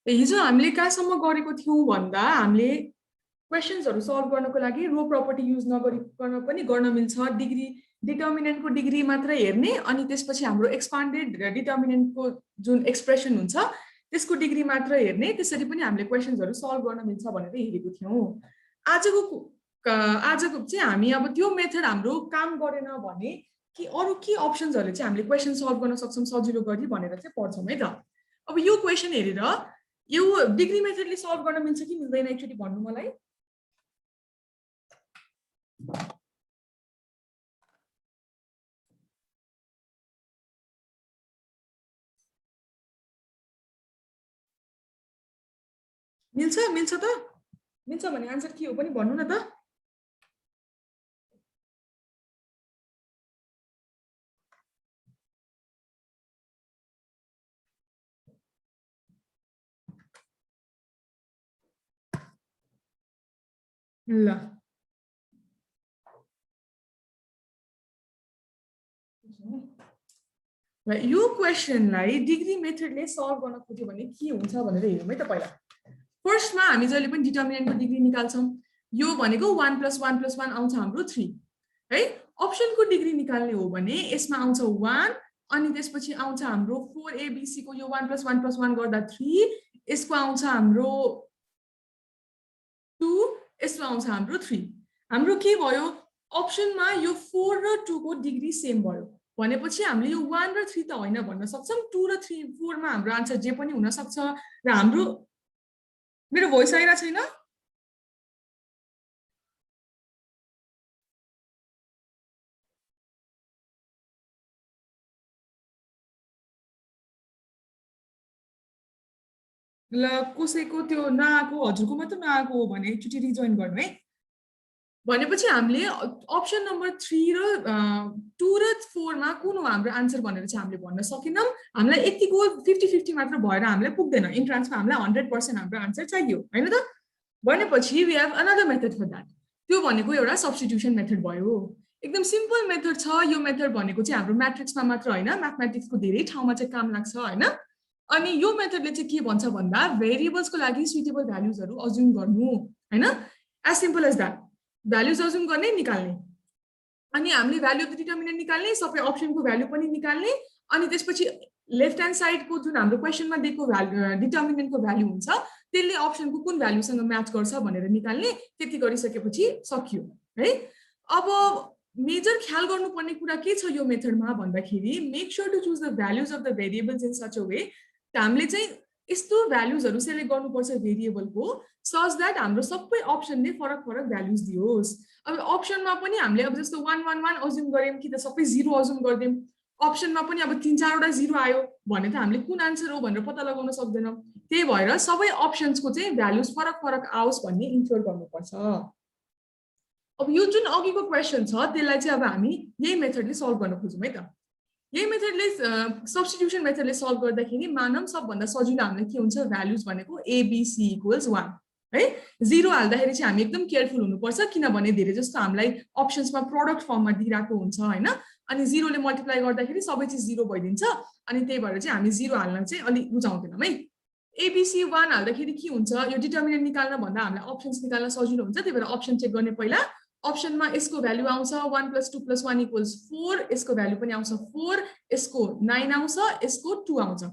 हिजो हामीले कहाँसम्म गरेको थियौँ भन्दा हामीले क्वेशन्सहरू सल्भ गर्नको लागि रो प्रपर्टी युज नगरिकन पनि गर्न मिल्छ। डिग्री डिटर्मिनेन्टको डिग्री मात्र हेर्ने अनि त्यसपछि हाम्रो एक्सपान्डेड डिटर्मिनेन्टको जुन एक्सप्रेसन हुन्छ त्यसको डिग्री मात्र हेर्ने, त्यसरी पनि हामीले क्वेशन्सहरू सल्भ गर्न मिल्छ भनेर हेरेको थियौँ। आजको चाहिँ हामी अब त्यो मेथड हाम्रो काम गरेन भने कि अरू के अप्सन्सहरूले चाहिँ हामीले क्वेसन सल्भ गर्न सक्छौँ सजिलो गरी भनेर चाहिँ पढ्छौँ है त। अब यो क्वेसन हेरेर यो डिग्री मेथडले सल्भ गर्न मिल्छ कि मिल्दैन एकचोटि भन्नु मलाई। मिल्छ मिल्छ त? मिल्छ भने आन्सर के हो पनि भन्नु न त। ल यो क्वेसनलाई डिग्री मेथडले सल्भ गर्न खोज्यो भने के हुन्छ भनेर हेरौँ है त। पहिला फर्स्टमा हामी जहिले पनि डिटर्मिनेन्टको डिग्री निकाल्छौँ। यो भनेको 1 + 1 + 1 आउँछ हाम्रो 3 है। अप्सनको डिग्री निकाल्ने हो भने यसमा आउँछ 1 अनि त्यसपछि आउँछ हाम्रो 4ABC को यो 1 + 1 + 1 गर्दा 3, यसको आउँछ हाम्रो 2, यसको आउँछ हाम्रो 3। हाम्रो के भयो अप्सनमा यो 4 र 2 को डिग्री सेम भयो भनेपछि हामीले यो 1 र 3 त होइन भन्न सक्छौँ, 2 र 3 4 मा हाम्रो आन्सर जे पनि हुन सक्छ। र हाम्रो मेरो भोइस आइरा छैन? ल कसैको त्यो नआएको, हजुरको मात्र नआएको हो भने एकचोटि रिजोइन गर्नु है। भनेपछि हामीले अप्सन नम्बर 3 र 2 र 4 मा कुन हो हाम्रो आन्सर भनेर चाहिँ हामीले भन्न सकेनौँ। हामीलाई यतिको 50-50 मात्र भएर हामीलाई पुग्दैन। इन्ट्रान्समा हामीलाई 100% हाम्रो आन्सर चाहियो होइन त। भनेपछि we have another method for that. त्यो भनेको एउटा सब्स्टिट्युसन मेथड भयो। एकदम सिम्पल मेथड छ यो। मेथड भनेको चाहिँ हाम्रो म्याट्रिक्समा मात्र होइन, म्याथमेटिक्सको धेरै ठाउँमा चाहिँ काम लाग्छ होइन। अनि यो मेथडले चाहिँ के भन्छ भन्दा भेरिएबल्सको लागि सुइटेबल भ्यालुजहरू अज्युम गर्नु होइन। As simple as that. Values assume गर्ने निकाल्ने अनि हामीले भ्यालु अफ द डिटर्मिनेन्ट निकाल्ने, सबै अप्सनको भ्यालु पनि निकाल्ने अनि त्यसपछि लेफ्ट ह्यान्ड साइडको जुन हाम्रो क्वेसनमा दिएको डिटर्मिनेन्टको भ्यालु हुन्छ त्यसले अप्सनको कुन भ्यालुसँग म्याच गर्छ भनेर निकाल्ने। त्यति गरिसकेपछि सकियो है। अब मेजर ख्याल गर्नुपर्ने कुरा के छ यो मेथडमा भन्दाखेरि make sure to choose the values of the variables in such a way. हामीले चाहिँ यस्तो भ्यालुजहरू सेलेक्ट गर्नुपर्छ भेरिएबलको सच द्याट हाम्रो सबै अप्सनले फरक फरक भ्यालुज दियोस्। अब अप्सनमा पनि हामीले अब जस्तो 1 1 1 अज्युम गऱ्यौँ कि त सबै 0 अज्युम गरिदियौँ। अप्सनमा पनि अब 3-4वटा 0 आयो भने त हामीले कुन आन्सर हो भनेर पत्ता लगाउन सक्दैनौँ। त्यही भएर सबै अप्सन्सको चाहिँ भ्यालुज फरक फरक आओस् भन्ने इन्स्योर गर्नुपर्छ। अब यो जुन अघिको क्वेसन छ त्यसलाई चाहिँ अब हामी यही मेथडले सल्भ गर्न खोजौँ है त। यही मेथडले सब्स्टिट्युसन मेथडले सल्भ गर्दाखेरि मानौँ सबभन्दा सजिलो हामीलाई के हुन्छ भ्यालुज भनेको ABC = 1 है। 0 हाल्दाखेरि चाहिँ हामी एकदम केयरफुल हुनुपर्छ किनभने धेरै जस्तो हामीलाई अप्सन्समा प्रोडक्ट फर्ममा दिइरहेको हुन्छ होइन। अनि 0 ले मल्टिप्लाई गर्दाखेरि सबै चिज 0 भइदिन्छ अनि त्यही भएर चाहिँ हामी 0 हाल्न चाहिँ अलिक रुचाउँदैनौँ है। ABC 1 हाल्दाखेरि के हुन्छ यो डिटर्मिनेन्ट निकाल्न भन्दा हामीलाई अप्सन्स निकाल्न सजिलो हुन्छ। त्यही भएर अप्सन चेक गर्ने पहिला। अप्सनमा यसको भ्यालु आउँछ 1 + 2 + 1 = 4, यसको भ्यालु पनि आउँछ 4, यसको 9 आउँछ, यसको 2 आउँछ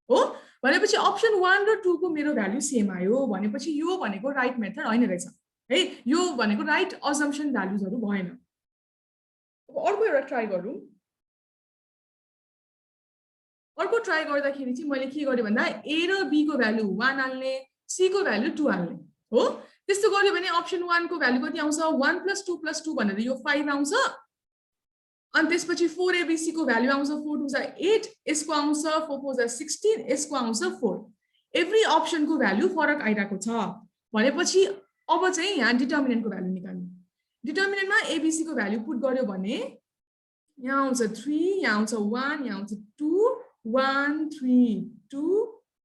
हो। भनेपछि अप्सन 1 र 2 को मेरो भ्यालु सेम आयो भनेपछि यो भनेको राइट मेथड होइन रहेछ है। यो भनेको राइट अजम्पसन भ्यालुजहरू भएन। अब अर्को एउटा ट्राई गरौँ। अर्को ट्राई गर्दाखेरि चाहिँ मैले के गरेँ भन्दा A र B को भ्यालु 1 हाल्ने, C को भ्यालु 2 हाल्ने हो। त्यस्तो गर्यो भने अप्सन 1 को भ्यालु कति आउँछ 1 + 2 + 2 भनेर यो 5 आउँछ। अनि त्यसपछि 4ABC को भ्यालु आउँछ 4 2 = 8, यसको आउँछ 4 4 = 16, यसको आउँछ 4। एभ्री अप्सनको भ्यालु फरक आइरहेको छ भनेपछि अब चाहिँ यहाँ डिटर्मिनेन्टको भ्यालु निकाल्नु। डिटर्मिनेन्टमा ABC को भ्यालु पुट गर्यो भने यहाँ आउँछ 3, यहाँ आउँछ 1, यहाँ आउँछ 2 1 3 2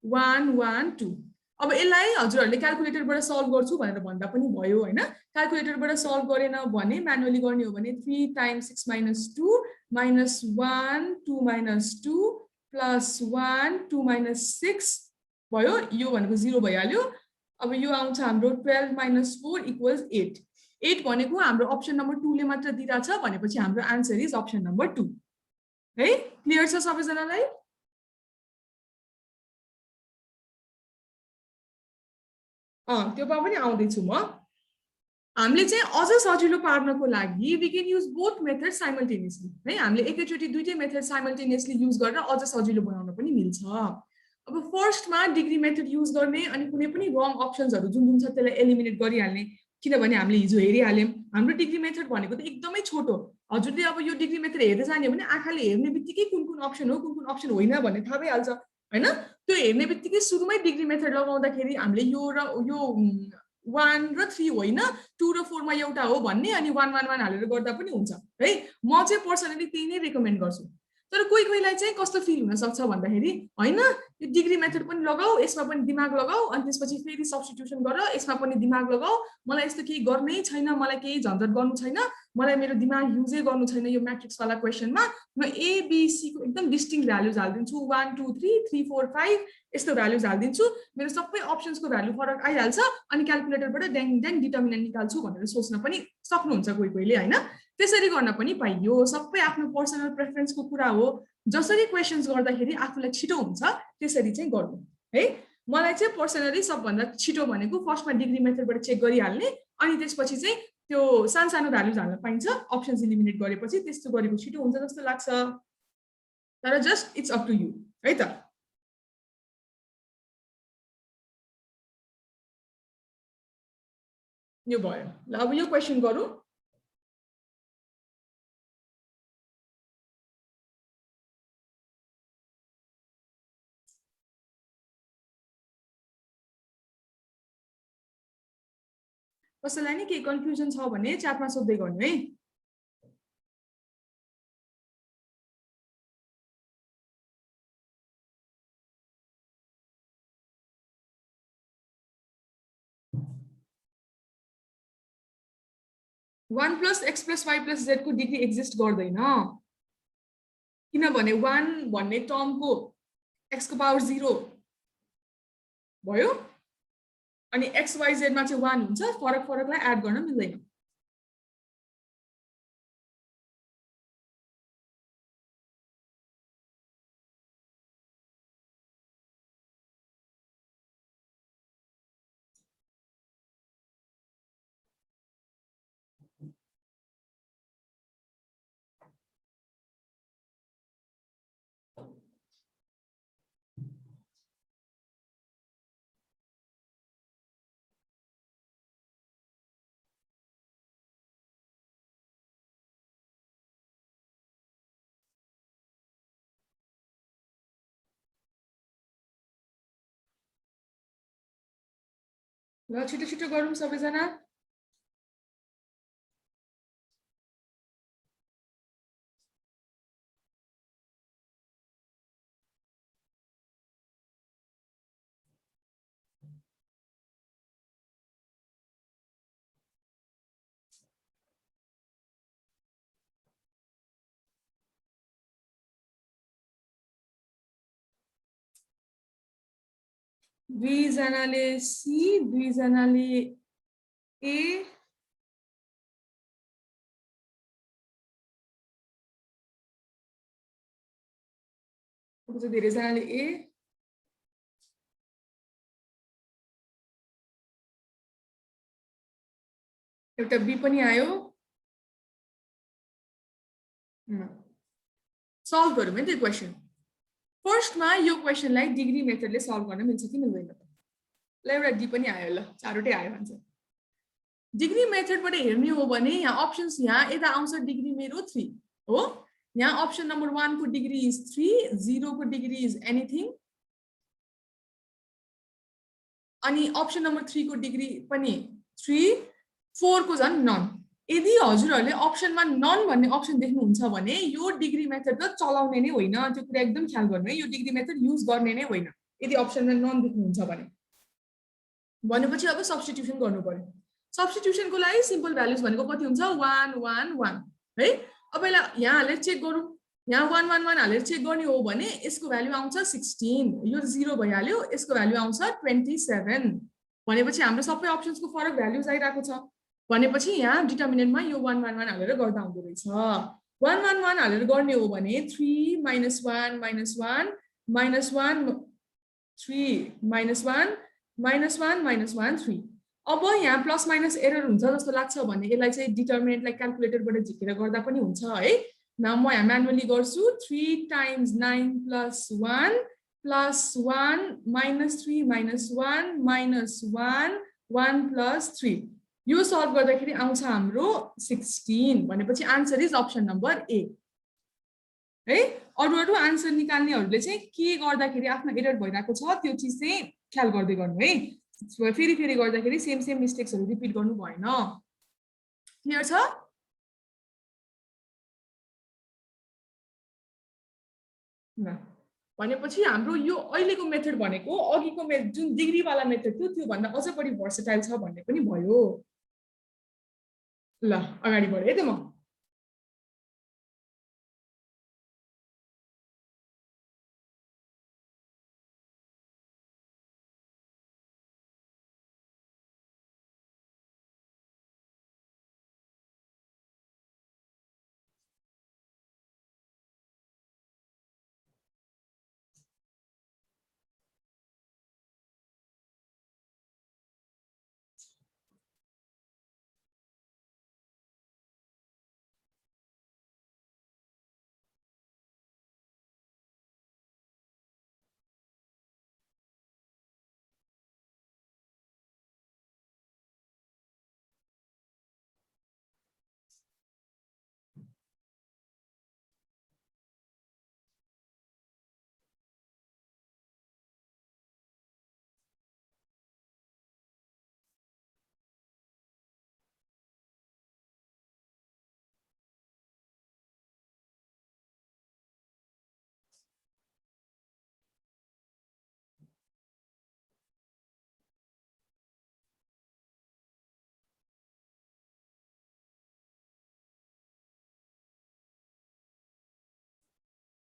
1 1 2। अब यसलाई हजुरहरूले क्याल्कुलेटरबाट सल्भ गर्छु भनेर भन्दा पनि भयो होइन। क्याल्कुलेटरबाट सल्भ गरेन भने म्यानुअली गर्ने हो भने 3 × 6 - 2 - 1 2 - 2 + 1 2 - 6 भयो यो भनेको 0 भइहाल्यो अब यो आउँछ हाम्रो 12 - 4 = 8 8 भनेको हाम्रो अप्सन नम्बर 2 ले मात्र दिइराछ भनेपछि हाम्रो आन्सर इज अप्सन नम्बर 2 है क्लियर छ सबैजनालाई त्यो पनि आउँदैछु म हामीले चाहिँ अझ सजिलो पार्नको लागि we can use both method simultaneously है हामीले एकैचोटि दुईटै मेथड साइमल्टेनियसली युज गरेर अझ सजिलो बनाउन पनि मिल्छ अब फर्स्टमा डिग्री मेथड युज गर्ने अनि कुनै पनि रङ अप्सन्सहरू जुन जुन छ त्यसलाई एलिमिनेट गरिहाल्ने किनभने हामीले हिजो हेरिहाल्यौँ हाम्रो डिग्री मेथड भनेको त एकदमै छोटो हजुरले अब यो डिग्री मेथड हेर्दै जाने भने आँखाले हेर्ने बित्तिकै कुन कुन अप्सन हो कुन कुन अप्सन होइन भन्ने थाहा भइहाल्छ होइन त्यो हेर्ने बित्तिकै सुरुमै डिग्री मेथड लगाउँदाखेरि हामीले यो र यो 1 र 3 होइन 2 र 4 मा एउटा हो भन्ने अनि 1 1 1 हालेर गर्दा पनि हुन्छ है म चाहिँ पर्सनली त्यही नै रिकमेन्ड गर्छु तर कोही कोहीलाई चाहिँ कस्तो फिल हुन सक्छ भन्दाखेरि हैन यो डिग्री मेथड पनि लगाऊ यसमा पनि दिमाग लगाऊ अनि त्यसपछि फेरि सब्स्टिट्युसन गर यसमा पनि दिमाग लगाऊ मलाई यस्तो केही गर्नै छैन मलाई केही झन्झट गर्नु छैन मलाई मेरो दिमाग युजै गर्नु छैन यो म्याट्रिक्स वाला क्वेशनमा म ए बी सी को एकदम डिस्टिंक्ट भ्यालुज हाल्दिन्छु 1 2 3 3 4 5 यस्तो भ्यालुज हाल्दिन्छु मेरो सबै अप्सन्सको भ्यालु फरक आइहाल्छ अनि क्याल्कुलेटरबाट ड्याङ ड्याङ डिटर्मिनेन्ट निकाल्छु भनेर सोच्न पनि सक्नुहुन्छ कोही कोहीले हैन त्यसरी गर्न पनि पाइयो सबै आफ्नो पर्सनल प्रेफरेन्सको कुरा हो जसरी क्वेशन्स गर्दाखेरि आफूलाई छिटो हुन्छ त्यसरी चाहिँ गर्नु है मलाई चाहिँ पर्सनली सबभन्दा छिटो भनेको फर्स्टमा डिग्री मेथडबाट चेक गरिहाल्ने अनि त्यसपछि चाहिँ त्यो सानो भ्यालुज हाल्न पाइन्छ अप्सन्स इलिमिनेट गरेपछि त्यस्तो गरेको छिटो हुन्छ जस्तो लाग्छ तर just it's up to you है त यो भयो ल अब यो क्वेशन गरौँ कसैलाई नि केही कन्फ्युजन छ भने च्याटमा सोध्दै गर्नु है one plus X plus Y plus Z को डिग्री एक्जिस्ट गर्दैन किनभने 1 भन्ने टर्मको एक्स को पावर 0 भयो अनि एक्स वाई जेड मा चाहिँ 1 हुन्छ फरक फरकलाई एड गर्न मिल्दैन ल छिटो छिटो गरौँ सबैजना दुईजनाले सी दुईजनाले ए धेरैजनाले ए एउटा बी पनि आयो सल्भ गरौँ है त्यो क्वेशन फर्स्टमा यो क्वेशनलाई डिग्री मेथडले सल्भ गर्न मिल्छ कि मिल्दैन ल एउटा डी पनि आयो ल चारवटै आयो भन्छ डिग्री मेथडबाट हेर्ने हो भने यहाँ अप्सन्स यहाँ यता आउँछ डिग्री मेरो 3 हो यहाँ अप्सन नम्बर 1 को डिग्री इज 3 0 को डिग्री इज एनीथिङ अनि अप्सन नम्बर 3 को डिग्री पनि 3 4 को झन् नन यदि हजुरहरूले अप्सनमा नन भन्ने अप्सन देख्नुहुन्छ भने यो डिग्री मेथड त चलाउने नै होइन त्यो कुरा एकदम ख्याल गर्नु है यो डिग्री मेथड युज गर्ने नै होइन यदि अप्सनमा नन देख्नुहुन्छ भने भनेपछि अब सब्स्टिट्युसन गर्नु पर्यो सब्स्टिट्युसनको लागि सिम्पल भ्यालुज भनेको कति हुन्छ 1 1 1 है अब यसलाई यहाँ हालेर चेक गरौँ यहाँ 1 1 1 हालेर चेक गर्ने हो भने यसको भ्यालु आउँछ 16, यो 0 भइहाल्यो, यसको भ्यालु आउँछ 27। भनेपछि हाम्रो सबै अप्सन्सको फरक भ्यालुज आइरहेको छ। भनेपछि यहाँ डिटर्मिनेन्टमा यो 1 1 1 हालेर गर्दा हुँदो रहेछ। 1 1 1 हालेर गर्ने हो भने 3 -1 -1 -1 3 -1 -1 -1 3। अब यहाँ प्लस माइनस एरर हुन्छ जस्तो लाग्छ भने यसलाई चाहिँ डिटर्मिनेन्टलाई क्याल्कुलेटरबाट झिकेर गर्दा पनि हुन्छ है। Now म यहाँ म्यानुअली गर्छु 3 times 9 plus 1 plus 1 minus 3 minus 1 minus 1 1 plus 3 यो सल्भ गर्दाखेरि आउँछ हाम्रो 16। भनेपछि आन्सर इज अप्सन नम्बर ए है। अरु आन्सर निकाल्नेहरूले चाहिँ के गर्दाखेरि आफ्नो एरर भइरहेको छ त्यो चीज चाहिँ ख्याल गर्दै गर्नु है। फेरि गर्दाखेरि सेम मिस्टेक्सहरु रिपिट गर्नु भएन। क्लियर छ? भनेपछि हाम्रो यो अहिलेको मेथड भनेको अघिको जुन डिग्री वाला मेथड थियो त्यो भन्दा अझ बढी भर्सेटाइल छ भन्ने पनि भयो। ल अगाडि बढे है त म।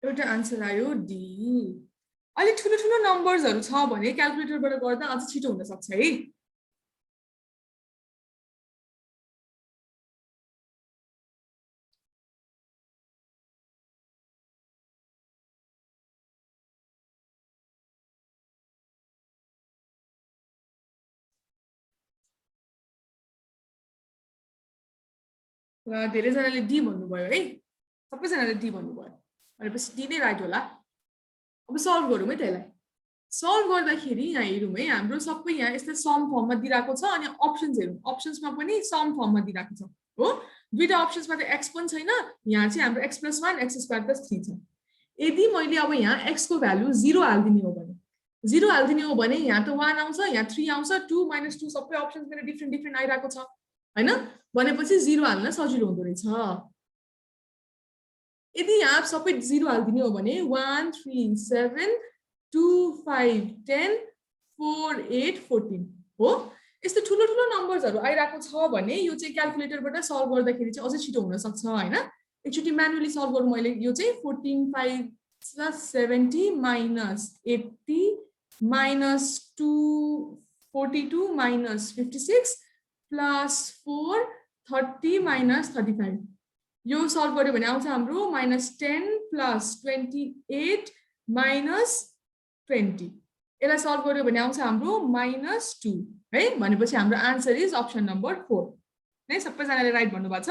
एउटा आन्सर आयो डी। अलि ठुलो नम्बर्सहरु छ भने क्याल्कुलेटरबाट गर्दा अझ छिटो हुन सक्छ है। र धेरैजनाले डी भन्नुभयो है। सबैजनाले डी भन्नुभयो। भनेपछि डी नै राइट होला। अब सल्भ गरौँ है त्यसलाई। सल्भ गर्दाखेरि यहाँ हेरौँ है हाम्रो सबै यहाँ यस्तै सम फर्ममा दिइरहेको छ अनि अप्सन्स हेरौँ। अप्सन्समा पनि सम फर्ममा दिइरहेको छ हो। दुईटा अप्सन्समा त एक्स पनि छैन, यहाँ चाहिँ हाम्रो x + 1 x² + 3 छ। यदि मैले अब यहाँ x को भ्यालु 0 हाल्दिने हो भने 0 हाल्दिने हो भने यहाँ त 1 आउँछ, यहाँ 3 आउँछ, 2 - 2 सबै अप्सन्स मेरो डिफ्रेन्ट आइरहेको छ हैन। भनेपछि 0 हाल्न सजिलो हुँदो रहेछ। यदि यहाँ सबै 0 हाल्दिने हो भने 1 3 7 2 5 10 4 8 14 हो। यस्तो ठुलो नम्बर्सहरु आइरहेको छ भने यो चाहिँ क्याल्कुलेटरबाट सल्भ गर्दाखेरि चाहिँ अझै छिटो हुन सक्छ हैन। एकचोटी म्यानुअली सल्भ गरौँ। मैले यो चाहिँ 14 5 70 - 80 - 2 42 - 56 + 4 30 - 35 यो सल्भ गर्यो भने आउँछ हाम्रो -10 + 28 - 20। यसलाई सल्भ गर्यो भने आउँछ हाम्रो -2 है। भनेपछि हाम्रो आन्सर इज अप्सन नम्बर 4 है। सबैजनाले राइट भन्नुभएको छ।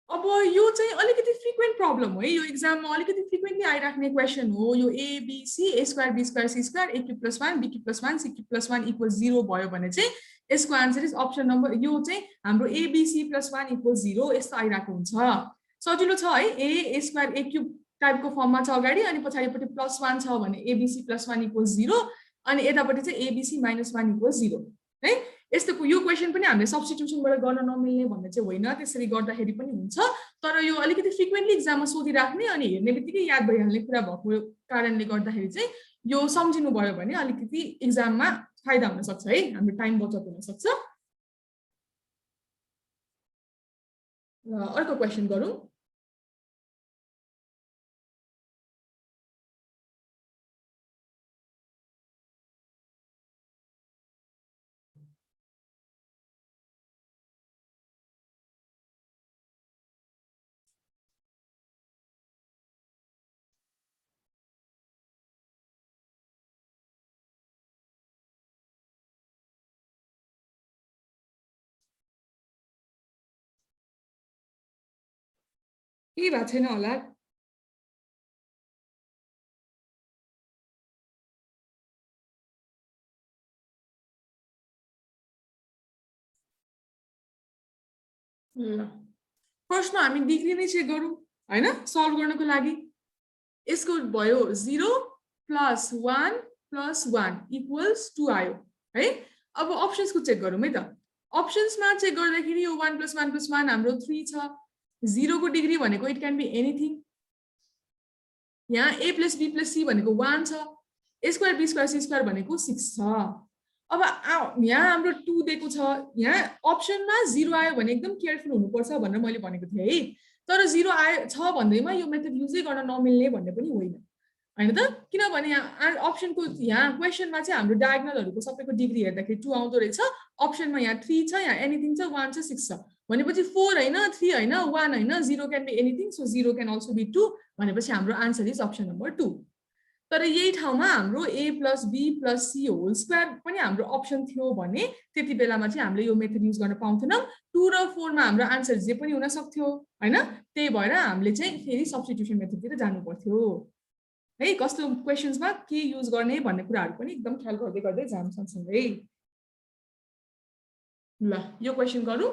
अब यो चाहिँ अलिकति फ्रिक्वेन्ट प्रब्लम हो है। यो एक्जाममा अलिकति फ्रिक्वेन्टली आइराख्ने क्वेसन हो। यो a b c a² b² c² a³ + 1 b³ + 1 c³ + 1 = 0 भयो भने चाहिँ यसको आन्सर इज अप्सन नम्बर यो चाहिँ हाम्रो a b c + 1 = 0 यस्तो आइरहेको हुन्छ। सजिलो छ है। a² a³ टाइपको फर्ममा छ अगाडि अनि पछाडिपट्टि +1 छ भने a b c + 1 = 0 अनि यतापट्टि चाहिँ a b c - 1 = 0 है। यस्तो यो क्वेसन पनि हामीले सब्स्टिट्युसनबाट गर्न नमिल्ने भन्ने चाहिँ होइन, त्यसरी गर्दाखेरि पनि हुन्छ। तर यो अलिकति फ्रिक्वेन्टली एक्जाममा सोधिराख्ने अनि हेर्ने बित्तिकै याद भइहाल्ने कुरा भएको कारणले गर्दाखेरि चाहिँ यो सम्झिनु भयो भने अलिकति एक्जाममा फाइदा हुन सक्छ है। हाम्रो टाइम बचत हुन सक्छ। अर्को क्वेसन गरौँ। के भएको छैन होला? ल फर्स्टमा हामी डिग्री नै चेक गरौँ हैन, सल्भ गर्नको लागि। यसको भयो 0 प्लस 1 प्लस 1 इक्वल्स 2 आयो है। अब अप्सन्सको चेक गरौँ है त। अप्सन्समा चेक गर्दाखेरि यो 1 प्लस 1 प्लस 1 हाम्रो 3 छ। 0 को डिग्री भनेको इट क्यान बी एनिथिङ। यहाँ a plus b plus c भनेको 1 छ। a square b square c square भनेको 6 छ। अब यहाँ हाम्रो 2 दिएको छ। यहाँ अप्सनमा 0 आयो भने एकदम केयरफुल हुनुपर्छ भनेर मैले भनेको थिएँ है। तर 0 आयो छ भन्दैमा यो मेथड युजै गर्न नमिल्ने भन्ने पनि होइन हैन त। किनभने यहाँ अप्सनको यहाँ क्वेसनमा चाहिँ हाम्रो डायगोनलहरुको सबैको डिग्री हेर्दाखेरि 2 आउँदो रहेछ। अप्सनमा यहाँ 3 छ, यहाँ एनिथिङ छ, 1 छ, 6 छ। भनेपछि 4 हैन, 3 हैन, 1 हैन, 0 can be anything, so 0 can also be 2 भनेपछि हाम्रो आन्सर इज अप्सन नम्बर 2। तर यही ठाउँमा हाम्रो a plus b plus c whole square पनि हाम्रो अप्सन थियो भने त्यति बेलामा चाहिँ हामीले यो मेथड युज गर्न पाउँथेनौँ। 2 र 4 मा हाम्रो आन्सर जे पनि हुन सक्थ्यो हैन। त्यही भएर हामीले चाहिँ फेरि सब्स्टिट्युसन मेथडतिर जानु पर्थ्यो है। कस्तो क्वेशन्समा के युज गर्ने भन्ने कुराहरु पनि एकदम ख्याल गर्दै गर्दै जाम सँगसँगै। ल यो क्वेशन गरौँ।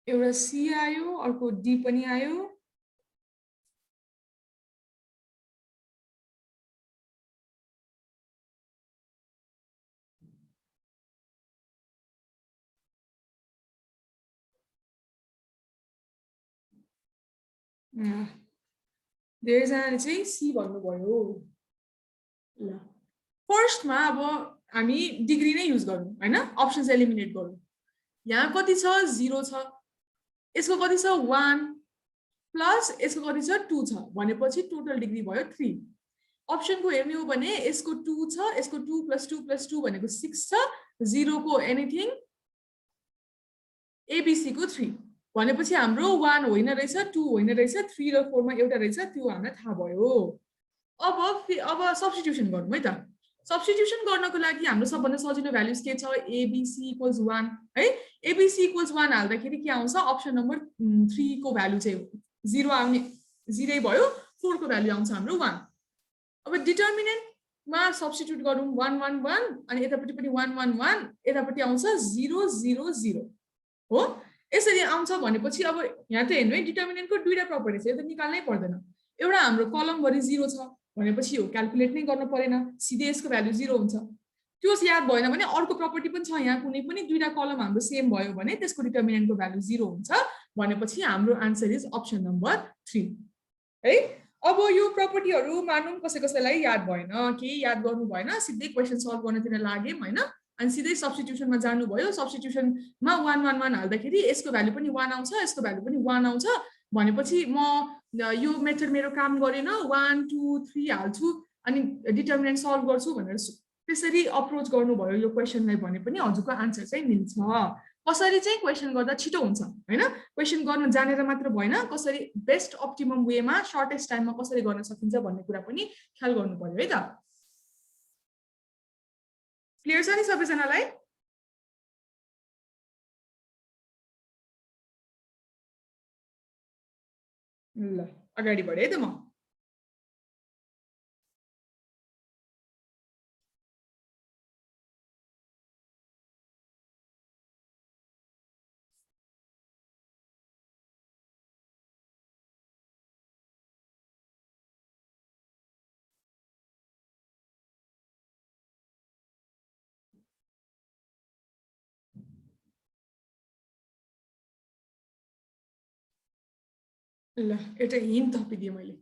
एउटा सी आयो, अर्को डी पनि आयो। धेरैजनाले चाहिँ सी भन्नुभयो। ल फर्स्टमा अब हामी डिग्री नै युज गरौँ हैन, अप्सन्स एलिमिनेट गरौँ। यहाँ कति छ? 0 छ। यसको कति छ? 1 प्लस यसको कति छ? 2 छ। भनेपछि टोटल डिग्री भयो 3। अप्सनको हेर्ने हो भने यसको 2 छ, यसको 2 प्लस 2 प्लस 2 भनेको 6 छ। 0 को एनिथिङ, एबीसी को 3 भनेपछि हाम्रो 1 होइन रहेछ, 2 होइन रहेछ, 3 र 4 मा एउटा रहेछ, त्यो हामीलाई थाहा भयो। अब सब्स्टिट्युसन गरौँ है त। सब्स्टिट्युसन गर्नको लागि हाम्रो सबभन्दा सजिलो भ्यालुज के छ? एबीसी इक्वल्स 1 है। एबीसी इक्वल्स 1 हाल्दाखेरि के आउँछ? अप्सन नम्बर 3 को भ्यालु चाहिँ 0 आउने 0 भयो। 4 को भ्यालु आउँछ हाम्रो 1। अब डिटर्मिनेन्टमा सब्स्टिट्युट गरौँ। 1 1 1 अनि यतापट्टि पनि 1 1 1, यतापट्टि आउँछ 0 0 0 हो। यसरी आउँछ भनेपछि अब यहाँ त हेर्नु है, डिटर्मिनेन्टको दुईटा प्रपर्टी छ, यो त निकाल्नै पर्दैन। एउटा हाम्रो कलमभरि 0 छ भनेपछि यो क्याल्कुलेट नै गर्न परेन, सिधै यसको भ्यालु 0 हुन्छ। त्यो याद भएन भने अर्को प्रपर्टी पनि छ, यहाँ कुनै पनि दुईटा कलम हाम्रो सेम भयो भने त्यसको डिटर्मिनेन्टको भ्यालु 0 हुन्छ भनेपछि हाम्रो आन्सर इज अप्सन नम्बर 3 है। अब यो प्रपर्टीहरु मानौँ कसैलाई याद भएन, केही याद गर्नु भएन, सिधै क्वेशन सल्भ गर्नतिर लाग्यौं हैन। अनि सिधै सब्स्टिट्युसनमा जानुभयो। सब्स्टिट्युसनमा 1 1 1 हाल्दाखेरि यसको भ्यालु पनि 1 आउँछ, यसको भ्यालु पनि 1 आउँछ भनेपछि म यो मेथड मेरो काम गरेन, 1 2 3 हाल्छु अनि डिटर्मिनेन्ट सल्भ गर्छु भनेर त्यसरी अप्रोच गर्नुभयो यो क्वेशनलाई भने पनि हजुरको आन्सर चाहिँ मिल्छ। कसरी चाहिँ क्वेशन गर्दा छिटो हुन्छ हैन, क्वेशन गर्न जानेर मात्र भएन, कसरी बेस्ट अप्टिमम वेमा सर्टेस्ट टाइममा कसरी गर्न सकिन्छ भन्ने कुरा पनि ख्याल गर्नु पर्यो है त। क्लियर छ नि सबैजनालाई? ल अगाडि बढे है त म ल एउटा हिन्ट थपिदिएँ मैले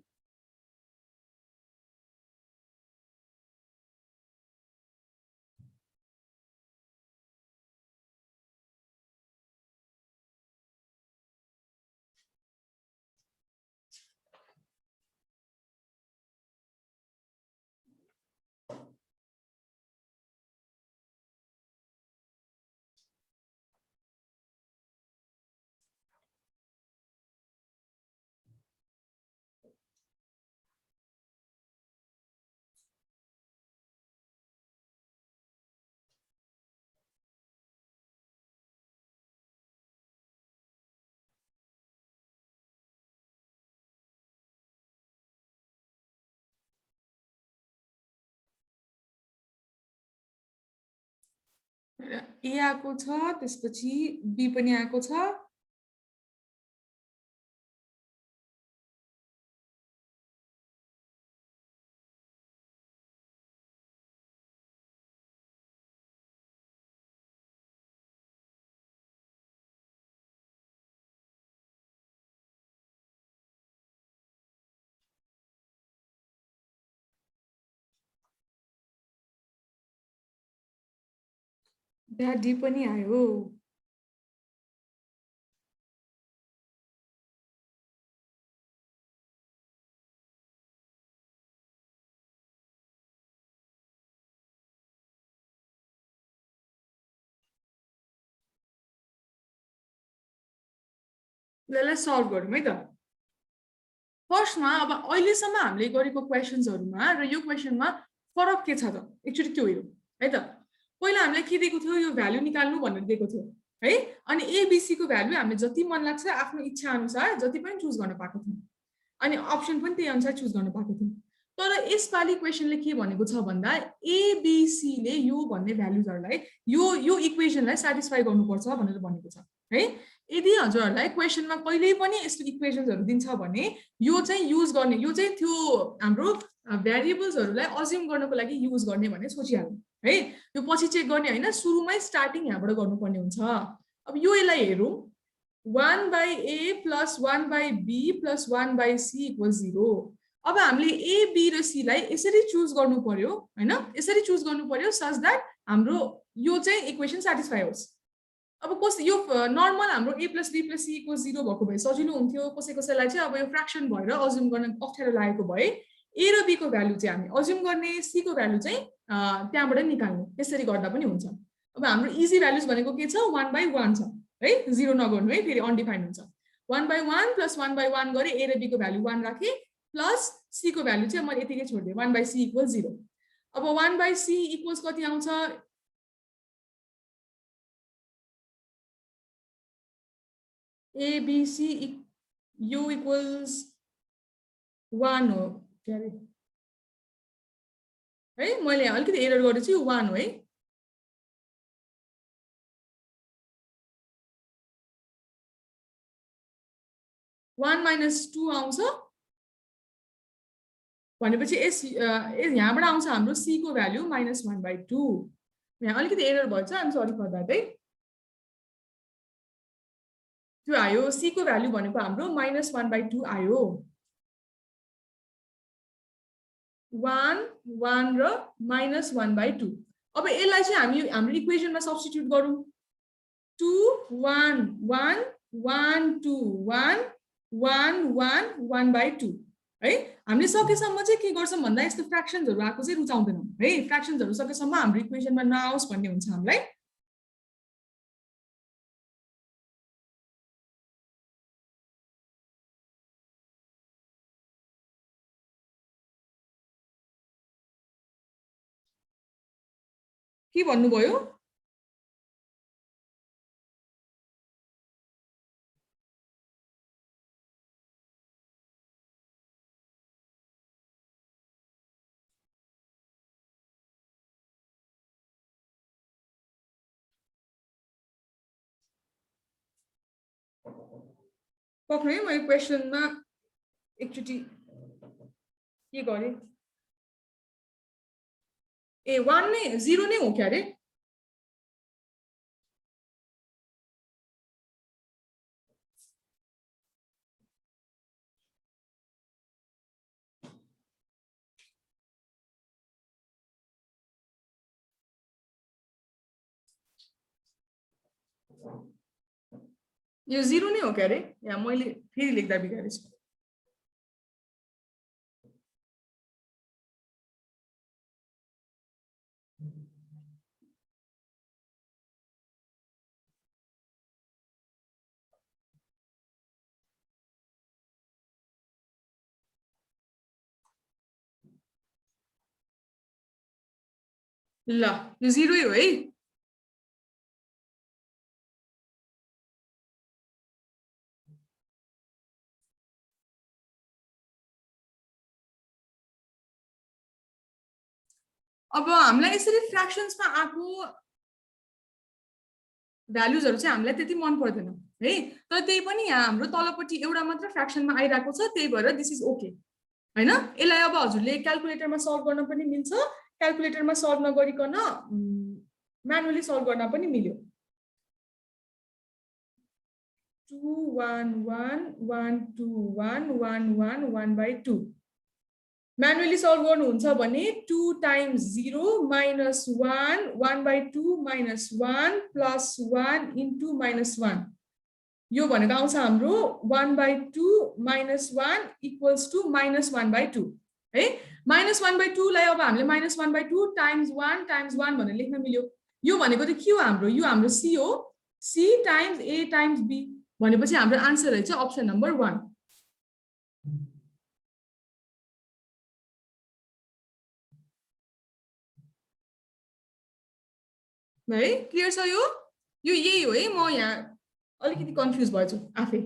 ए आएको छ त्यसपछि बी पनि आएको छ त्यहाँ डी पनि आयो यसलाई सल्भ गरौँ है त फर्स्टमा अब अहिलेसम्म हामीले गरेको क्वेसन्सहरूमा र यो क्वेसनमा फरक के छ त एकचोटि त्यो हेरौँ है त पहिला हामीलाई के दिएको थियो यो भ्यालु निकाल्नु भनेर दिएको थियो है अनि एबिसीको भ्यालु हामीले जति मन लाग्छ आफ्नो इच्छा अनुसार जति पनि चुज गर्न पाएको थियौँ अनि अप्सन पनि त्यही अनुसार चुज गर्न पाएको थियौँ तर यसपालि क्वेसनले के भनेको छ भन्दा एबिसीले यो भन्ने भ्यालुजहरूलाई यो इक्वेसनलाई सेटिस्फाई गर्नुपर्छ भनेर भनेको छ है यदि हजुरहरूलाई क्वेसनमा कहिल्यै पनि यस्तो इक्वेसन्सहरू दिन्छ भने यो चाहिँ युज गर्ने यो चाहिँ त्यो हाम्रो भ्यारिएबल्सहरूलाई अज्युम गर्नको लागि युज गर्ने भन्ने सोचिहाल्नु है यो पछि चेक गर्ने होइन सुरुमै स्टार्टिङ यहाँबाट गर्नुपर्ने हुन्छ अब यो यसलाई हेरौँ 1/a + 1/b + 1/c = 0 अब हामीले ए बी र सी लाई यसरी चुज गर्नु पर्यो हैन यसरी चुज गर्नु पर्यो सच दैट हाम्रो यो चाहिँ इक्वेसन सेटिस्फाई होस् अब कस यो नर्मल हाम्रो a + b + c = 0 भएको भए सजिलो हुन्थ्यो कसैलाई चाहिँ अब यो फ्र्याक्सन भएर अज्युम गर्न अप्ठ्यारो लागेको भए a र b को भ्यालु चाहिँ हामी अज्युम गर्ने c को भ्यालु चाहिँ त्यहाँबाट निकाल्ने त्यसरी गर्दा पनि हुन्छ अब हाम्रो इजी भ्यालुज भनेको के छ 1/1 छ है 0 नगर्नु है फेरि अनडिफाइन्ड हुन्छ 1/1 + 1/1 गरे a र b को भ्यालु 1 राखे प्लस c को भ्यालु चाहिँ मैले यतिकै छोड्दिएँ 1/c = 0 अब 1/c = कति आउँछ ABC u = 1 हो के अरे है मैले अलिकति एरर गरेछु यो 1 हो है -1 - 2 आउँछ भनेपछि यहाँबाट आउँछ हाम्रो c को भ्यालु -1/2 यहाँ अलिकति एरर भएछ आइम सरी फर दैट है त्यो आयो c को भ्यालु भनेको हाम्रो -1/2 आयो 1 1 र -1/2 अब यसलाई चाहिँ हामी हाम्रो इक्वेसनमा सब्स्टिट्युट गरौँ 2 1 1 1 2 1 1 1 1/2 है हामीले सकेसम्म चाहिँ के गर्छौँ भन्दा यस्तो फ्र्याक्सन्सहरू आएको चाहिँ रुचाउँदैनौँ है फ्र्याक्सन्सहरू सकेसम्म हाम्रो इक्वेसनमा नआओस् भन्ने हुन्छ हामीलाई के भन्नुभयो पक्नु है मैले क्वेसनमा एकचोटि के गरेँ ए 1 नै 0 नै हो क्या रे यो 0 नै हो क्या रे यहाँ मैले फेरि लेख्दा बिगारेछु ल यो 0 हो है अब हामीलाई यसरी फ्र्याक्सन्समा आएको भ्यालुजहरु चाहिँ हामीलाई त्यति मन पर्दैन है तर त्यही पनि यहाँ हाम्रो तलपट्टि एउटा मात्र फ्र्याक्सनमा आइराको छ त्यही भएर दिस इज ओके हैन यसलाई अब हजुरले क्याल्कुलेटरमा सल्भ गर्न पनि मिल्छ क्याल्कुलेटरमा सल्भ नगरिकन म्यानुअली सल्भ गर्न पनि मिल्यो 2 1 1 1 2 1 1 1 1/2 म्यानुअली सल्भ गर्नुहुन्छ भने 2 times 0 minus 1 1/2 minus 1 plus 1 into minus 1 यो भनेको आउँछ हाम्रो 1/2 minus 1 equals to minus 1/2 है minus 1/2 लाई अब हामीले minus 1/2 times 1 times 1 भनेर लेख्न मिल्यो यो भनेको चाहिँ के हो हाम्रो यो हाम्रो c हो c times a times b भनेपछि हाम्रो आन्सर है चाहिँ अप्सन नम्बर 1 है क्लियर छ यो यही हो है म यहाँ अलिकति कन्फ्युज भएछु आफै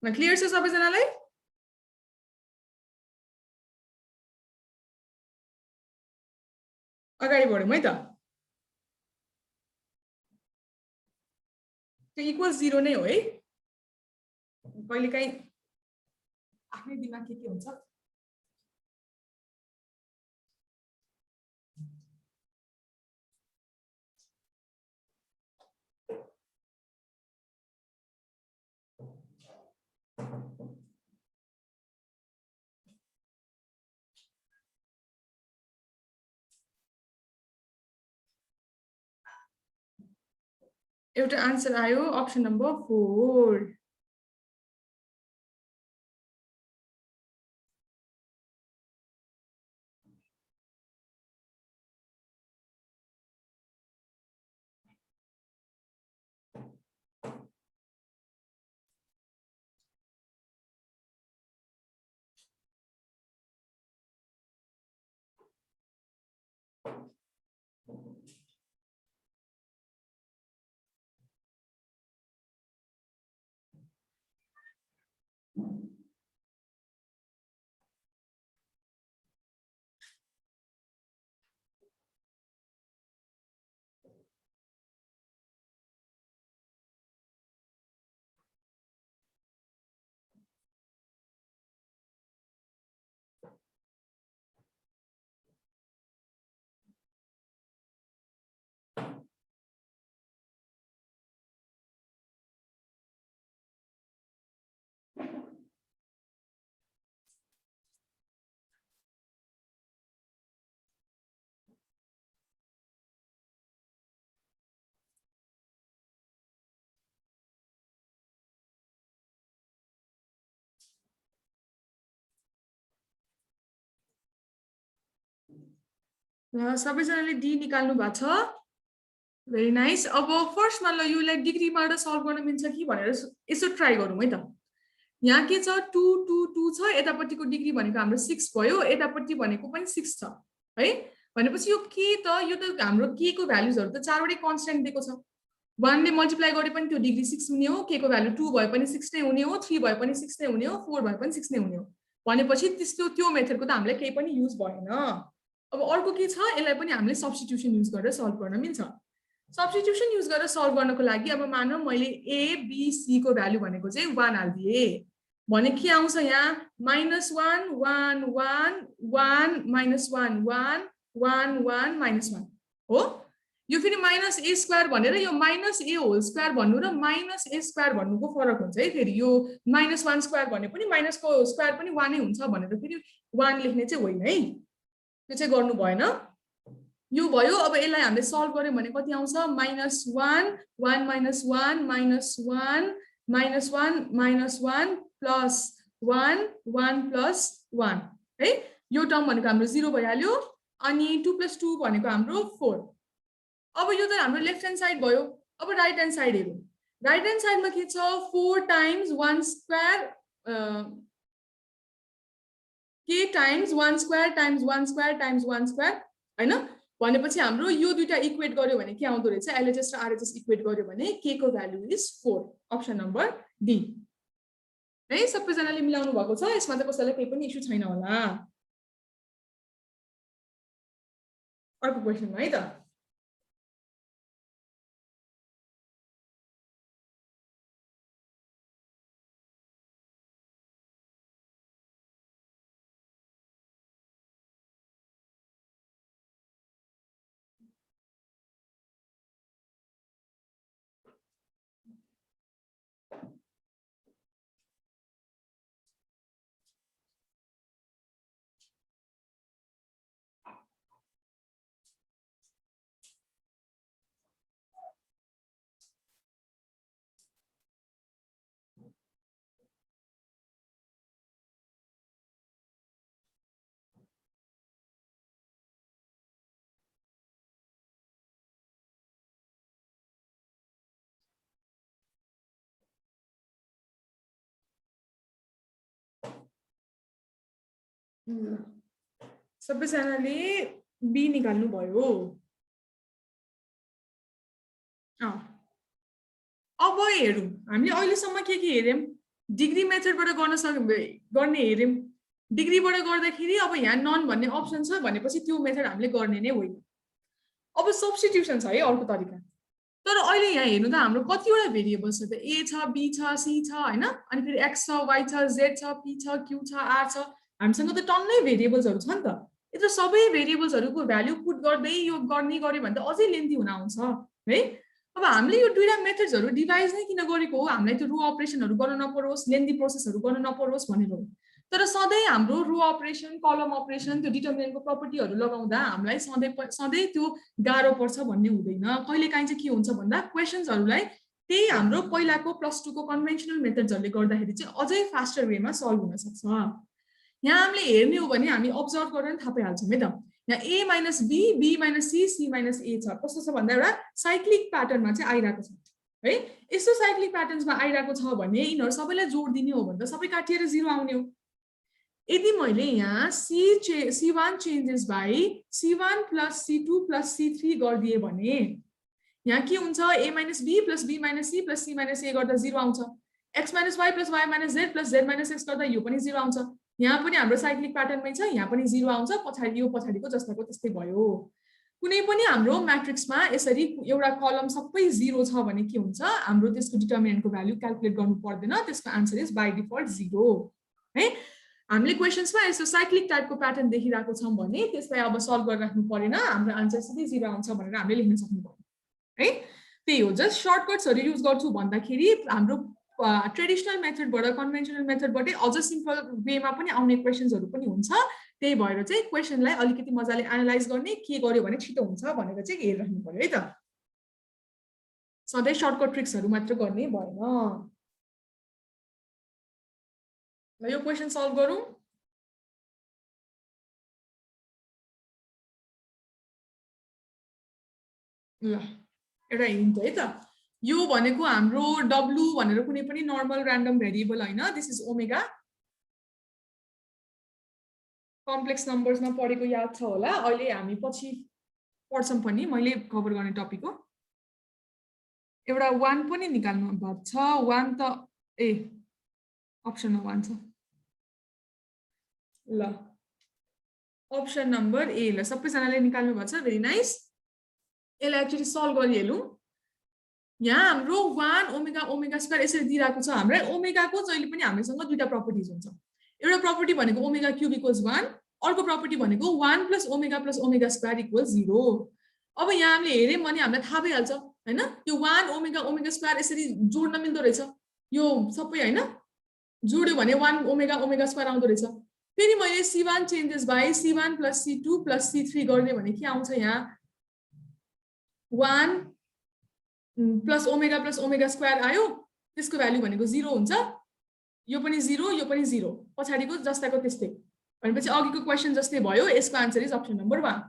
क्लियर छ सबैजनालाई अगाडि बढौँ है त त्यो इक्वल 0 नै हो है कहिलेकाहीँ आफ्नै दिमाग के हुन्छ एउटा आन्सर आयो अप्सन नम्बर 4 सबैजनाले डी निकाल्नु भएको छ भेरी नाइस अब फर्स्टमा ल योलाई डिग्रीबाट सल्भ गर्न मिल्छ कि भनेर यसो ट्राई गरौँ है त यहाँ के छ 2 2 2 छ यतापट्टिको डिग्री भनेको हाम्रो 6 भयो यतापट्टि भनेको पनि 6 छ है भनेपछि यो के त यो त हाम्रो के को भ्यालुजहरु त चारवटै कन्स्ट्यान्ट दिएको छ 1 ले मल्टिप्लाई गरे पनि त्यो डिग्री 6 हुने हो के को भ्यालु 2 भए पनि 6 नै हुने हो 3 भए पनि 6 नै हुने हो 4 भए पनि 6 नै हुने हो भनेपछि त्यो मेथडको त हामीलाई केही पनि युज भएन। अब अर्को के छ, यसलाई पनि हामीले सब्स्टिट्युसन युज गरेर सल्भ गर्न मिल्छ। सब्स्टिट्युसन युज गरेर सल्भ गर्नको लागि अब मानौँ मैले ए बी सी को भ्यालु भनेको चाहिँ 1 हालिदिए भने के आउँछ यहाँ -1 1 1 1 -1 1 1 1 -1 हो। यो फेरि -a² भनेर यो -a² भन्नु र -a² भन्नुको फरक हुन्छ है। फेरि यो -1² भने पनि माइनसको स्क्वायर पनि 1 नै हुन्छ भनेर फेरि 1 लेख्ने चाहिँ होइन है, त्यो चाहिँ गर्नु भएन। यो भयो। अब यसलाई हामीले सल्भ गर्यौं भने कति आउँछ -1 1 -1 -1 -1 +1 1 +1 है। यो टर्म भनेको हाम्रो 0 भइहाल्यो अनि 2 + 2 भनेको हाम्रो 4। अब यो त हाम्रो लेफ्ट ह्यान्ड साइड भयो। अब राइट ह्यान्ड साइड हेरौँ। राइट ह्यान्ड साइडमा के छ 4 times 1² k times 1² times 1² times 1² हैन। भनेपछि हाम्रो यो दुईटा इक्वेट गर्यो भने के आउँदो रहेछ एलएचएस र आरएचएस इक्वेट गर्यो भने k को value is 4। Option number D है। सबैजनाले मिलाउनु भएको छ, यसमा त कसैलाई केही पनि इस्यु छैन होला। अर्को क्वेशनमा है त। सबैजनाले बी निकाल्नु भयो। अब हेरौँ हामीले अहिलेसम्म के हेर्यौं डिग्री मेथडबाट गर्ने हेर्यौं। डिग्रीबाट गर्दाखेरि अब यहाँ नन भन्ने अप्सन छ भनेपछि त्यो मेथड हामीले गर्ने नै होइन। अब सब्स्टिट्युसन छ है अर्को तरिका। तर अहिले यहाँ हेर्नु त हाम्रो कतिवटा भेरिएबल्स छ त ए छ बी छ सी छ हैन, अनि फेरि एक्स छ वाई छ जेड छ पी छ क्यू छ आर छ। हामीसँग त टन्नै भेरिएबल्सहरु छ नि त। यत्रो सबै भेरिएबल्सहरुको भ्यालु पुट गर्दै यो गर्ने गर्यो भने त अझै लेन्थी हुन आउँछ है। अब हामीले यो दुईटा मेथड्सहरु डिभाइड नै किन गरेको हो, हामीलाई त्यो रो अपरेसनहरु गर्न नपरोस्, लेन्थी प्रोसेसहरु गर्न नपरोस् भनेर हो। तर सधैँ हाम्रो रो अपरेसन कलम अपरेसन त्यो डिटर्मिनेन्टको प्रपर्टीहरु लगाउँदा हामीलाई सधैँ त्यो गाह्रो पर्छ भन्ने हुँदैन। कहिलेकाहीँ चाहिँ के हुन्छ भन्दा क्वेशन्सहरुलाई त्यही हाम्रो पहिलाको +2 को कन्भेन्सनल मेथड्सहरुले गर्दाखेरि चाहिँ अझै फास्टर वेमा सल्भ हुन सक्छ। यहाँ हामीले हेर्ने हो भने हामी अब्जर्भ गरेर थाहा पाइहाल्छौँ है त। यहाँ a - b b - c c - a छ। कस्तो छ भन्दा एउटा साइक्लिक प्याटर्नमा चाहिँ आइरहेको छ है। यस्तो साइक्लिक प्याटर्न्समा आइरहेको छ भने यिनीहरु सबैलाई जोड दिने हो भने त सबै काटिएर 0 आउने हो। यदि मैले यहाँ c1 changes by c1 + c2 + c3 गरिदिए भने यहाँ के हुन्छ a - b + b - c + c - a गर्दा 0 आउँछ। x - y + y - z + z - x गर्दा यो पनि 0 आउँछ। यहाँ पनि हाम्रो साइक्लिक प्याटर्नमै छ, यहाँ पनि 0 आउँछ। पछाडी यो पछाडीको जस्ताको त्यस्तै भयो। कुनै पनि हाम्रो म्याट्रिक्समा यसरी एउटा कलम सबै 0 छ भने के हुन्छ हाम्रो त्यसको डिटर्मिनेन्टको भ्यालु क्याल्कुलेट गर्नु पर्दैन, त्यसको आन्सर इज बाइ डिफल्ट 0 है। हामीले क्वेशन्समा यस्तो साइक्लिक टाइपको प्याटर्न देखिरहेको छौं भने त्यसलाई अब सल्भ गरेर राख्नु परेन, हाम्रो आन्सर सिधै 0 आउँछ भनेर हामीले लेख्न सक्नुपर्छ है। त्यही हो, जस्ट सर्टकट्सहरु युज गर्छु भन्दाखेरि हाम्रो ट्रेडिसनल मेथडबाट कन्भेन्सनल मेथडबाटै अझ सिम्पल वेमा पनि आउने क्वेशन्सहरु पनि हुन्छ। त्यही भएर चाहिँ क्वेशनलाई अलिकति मजाले एनालाइज गर्ने, के गर्यो भने छिटो हुन्छ भनेर चाहिँ हेरिराख्नु पर्यो है त। सधैँ सर्टकट ट्रिक्सहरु मात्र गर्ने भएन। ल यो क्वेशन सल्भ गरौँ। ल एउटा हिन्ट है त। यो भनेको हाम्रो w भनेर कुनै पनि नर्मल र्यान्डम भेरिएबल हैन, दिस इज ओमेगा। कम्प्लेक्स नम्बर्समा पढेको याद छ होला, अहिले हामी पछि पढ्छौं पनि, मैले कभर गर्ने टपिक हो। एउटा 1 पनि निकाल्नु भएको छ। 1 त ए अप्सनमा 1 छ। ल अप्सन नम्बर ए ल सबैजनाले निकाल्नु भएको छ भेरी नाइस यसलाई एक्चुअली सल्भ गरिहेलौँ यहाँ हाम्रो 1 ओमेगा ओमेगा स्क्वायर यसरी दिइरहेको छ हामीलाई ओमेगाको जहिले पनि हामीसँग दुईटा प्रपर्टिज हुन्छ एउटा प्रपर्टी भनेको ओमेगा क्यूब इक्वल्स 1 अर्को प्रपर्टी भनेको 1 प्लस ओमेगा स्क्वायर इक्वल्स 0 अब यहाँ हामीले हेर्यौँ भने हामीलाई थाहा भइहाल्छ हैन यो 1 ओमेगा स्क्वायर यसरी जोड्न मिल्दो रहेछ यो सबै हैन जोड्यो भने 1 ओमेगा स्क्वायर आउँदो रहेछ फेरि मैले c1 changes by c1 plus c2 plus c3 गर्ने भने के आउँछ यहाँ 1 प्लस ओमेगा स्क्वायर आयो त्यसको भ्यालु भनेको 0 हुन्छ यो पनि 0 पछाडीको जस्ताको त्यस्तै भनेपछि अघिको क्वेशन जस्तै भयो यसको आन्सर इज अप्सन नम्बर 1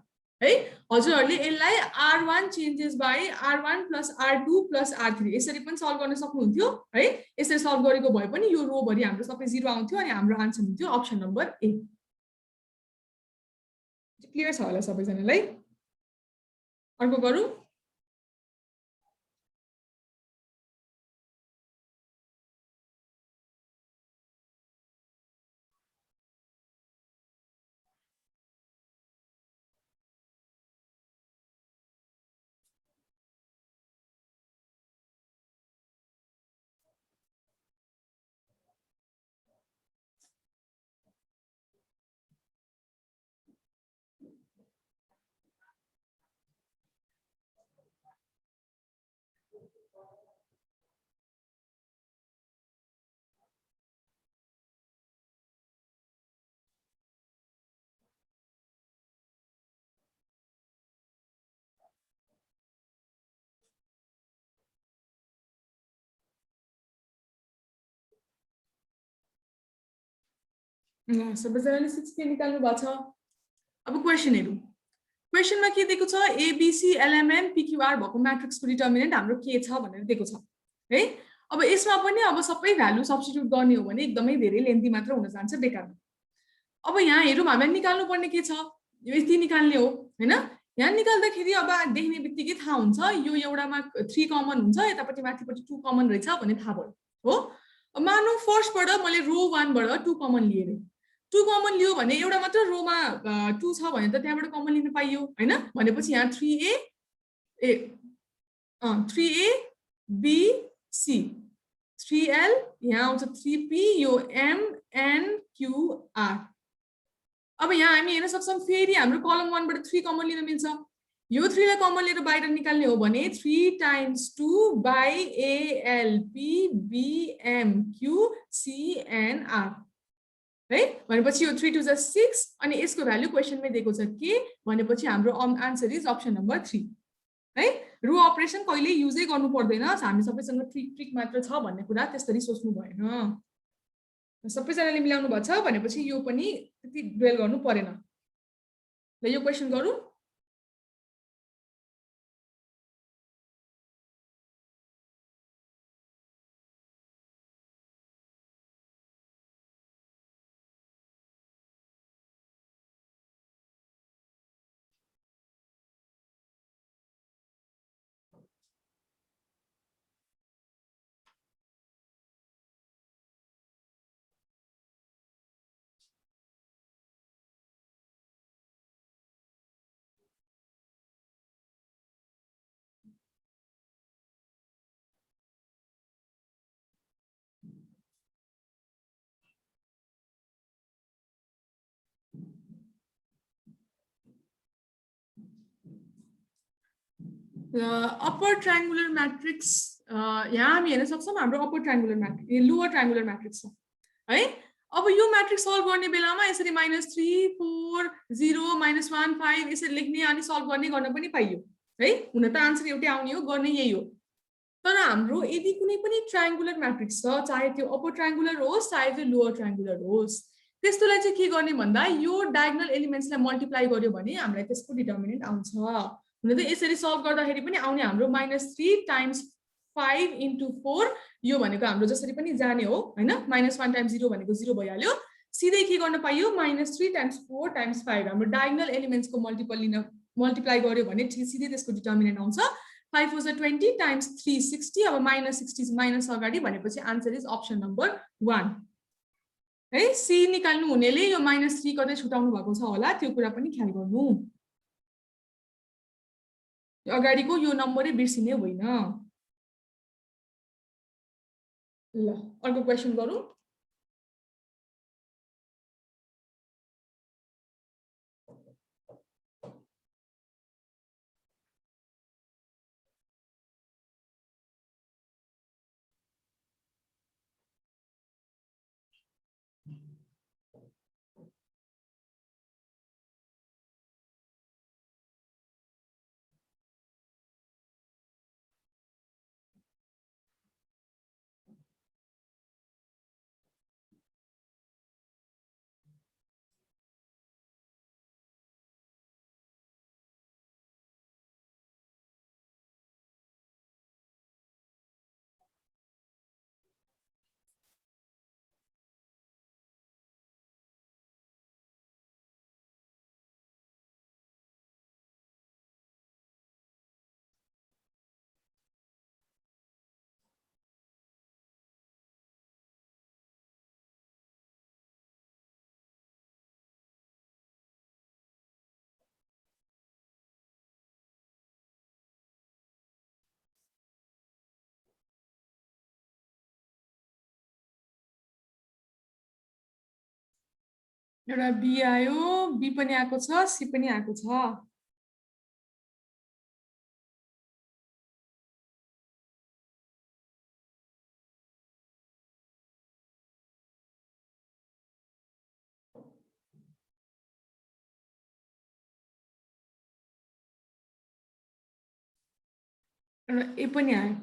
है हजुरहरुले यसलाई r1 changes by r1 plus r2 plus r3 यसरी पनि सल्भ गर्न सक्नुहुन्थ्यो है यसरी सल्भ गरेको भए पनि यो रो भरि हाम्रो सबै 0 आउँथ्यो अनि हाम्रो आन्सर हुन्थ्यो अप्सन नम्बर ए क्लियर छ होला सबैजनालाई अर्को गरौँ सबैजनाले 6 निकाल्नु भएको छ अब क्वेशन हेरौँ क्वेशनमा के दिएको छ एबीसी एलएमएन पीक्यूआर भएको म्याट्रिक्सको डिटर्मिनेन्ट हाम्रो के छ भनेर दिएको छ है अब यसमा पनि अब सबै भ्यालु सब्स्टिट्युट गर्ने हो भने एकदमै धेरै लेन्थी मात्र हुन जान्छ बेकारमा अब यहाँ हेरौँ हामीले निकाल्नु पर्ने के छ यो यति निकाल्ने हो हैन यहाँ निकाल्दाखेरि अब देख्ने बित्तिकै थाहा हुन्छ यो एउटामा 3 कमन हुन्छ यतापट्टि माथिपट्टि 2 कमन रहेछ भन्ने थाहा भयो हो मानौ फर्स्टबाट मैले रो 1 बाट 2 कमन लिए 2 कमन लियो भने एउटा मात्र रोमा 2 छ भने त त्यहाँबाट कमन लिन पाइयो हैन भनेपछि यहाँ 3a b c 3l यहाँ आउँछ 3p यो m n q r अब यहाँ हामी हेर्न सक्छौं फेरि हाम्रो कलम 1 बाट 3 कमन लिन मिल्छ यो 3 लाई कमन लिएर बाहिर निकाल्ने हो भने 3 times 2 by a l p b m q c n r है भनेपछि यो 3 2 6 अनि यसको भ्यालु क्वेशनमै दिएको छ के भनेपछि हाम्रो आन्सर इज अप्सन नम्बर 3 है रो अपरेसन कहिले युजै गर्नु पर्दैन हामी सबैसँग ट्रिक मात्र छ भन्ने कुरा त्यसरी सोच्नु भएन सबैजनाले मिलाउनु भएको छ भनेपछि यो पनि त्यति ड्वेल गर्नु परेन ल यो क्वेशन गरौँ अपर ट्रायंगुलर मैट्रिक्स यहाँ हामी हेर्न सक्छौं हाम्रो upper triangular matrix lower triangular matrix छ है अब यो मैट्रिक्स सल्भ गर्ने बेलामा यसरी -3 4 0 -1 5 यसरी लेख्ने अनि सल्भ गर्न पनि पाइयो है हुन त आन्सर एउटै आउने हो गर्ने यही हो तर हाम्रो यदि कुनै पनि ट्रायंगुलर मैट्रिक्स छ चाहे त्यो अपर ट्रायंगुलर होस् चाहे त्यो लोअर ट्रायंगुलर होस् त्यस्तोलाई चाहिँ के गर्ने भन्दा यो डायगोनल एलिमेन्ट्सलाई मल्टिप्लाई गर्यो भने हामीलाई त्यसको डिटर्मिनेन्ट आउँछ हुन त यसरी सल्भ गर्दाखेरि पनि आउने हाम्रो -3 टाइम्स 5 into 4 यो भनेको हाम्रो जसरी पनि जाने हो हैन -1 टाइम्स 0 भनेको 0 भइहाल्यो सिधै के गर्न पाइयो -3 टाइम्स 4 टाइम्स 5 हाम्रो डायगोनल एलिमेन्ट्सको मल्टिप्लाई गर्यो भने सिधै त्यसको डिटर्मिनेन्ट आउँछ 5 was 20 times 3 60 अब -60 माइनस अगाडि भनेपछि आन्सर इज अप्सन नम्बर 1 है सी निकाल्नु हुनेले यो -3 कतै छुटाउनु भएको छ होला त्यो कुरा पनि ख्याल गर्नु अगाडिको यो नम्बरै बिर्सिने होइन ल अर्को क्वेशन गरौँ एउटा बी आयो बी पनि आएको छ सी पनि आएको छ एउटा ए पनि आयो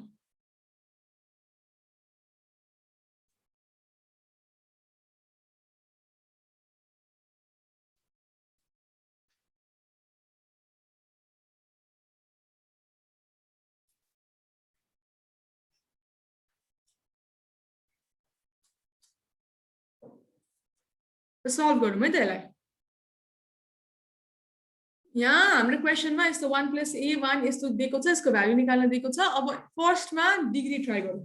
सल्भ गरौँ है त्यसलाई यहाँ हाम्रो क्वेसनमा यस्तो 1 + a1 यस्तो दिएको छ यसको भ्यालु निकाल्न दिएको छ अब फर्स्टमा डिग्री ट्राई गरौँ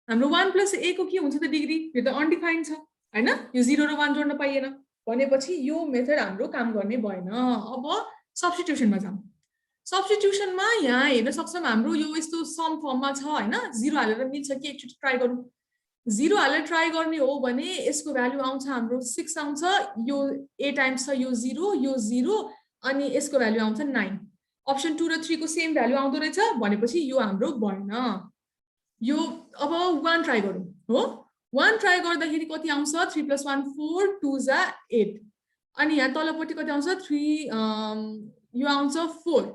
हाम्रो 1 + a को के हुन्छ त डिग्री यो त अनडिफाइन्ड छ हैन यो 0 र 1 जोड्न पाइएन भनेपछि यो मेथड हाम्रो काम गर्ने भएन अब सब्स्टिट्युसनमा जाउँ सब्स्टिट्युसनमा यहाँ हेर्न सक्छौं हाम्रो यो यस्तो सम फर्ममा छ हैन 0 हालेर मिल्छ कि एकचोटी ट्राई गरौँ 0 हालेर ट्राई गर्ने हो भने यसको भ्यालु आउँछ हाम्रो 6 आउँछ यो a टाइम्स छ यो 0 अनि यसको भ्यालु आउँछ 9 अप्सन 2 र 3 को सेम भ्यालु आउँदो रहेछ भनेपछि यो हाम्रो भएन यो अब 1 ट्राई गरौँ हो 1 ट्राई गर्दाखेरि कति आउँछ 3 + 1 4 2 जा 8 अनि यहाँ तलपट्टि कति आउँछ 3 यो आउँछ 4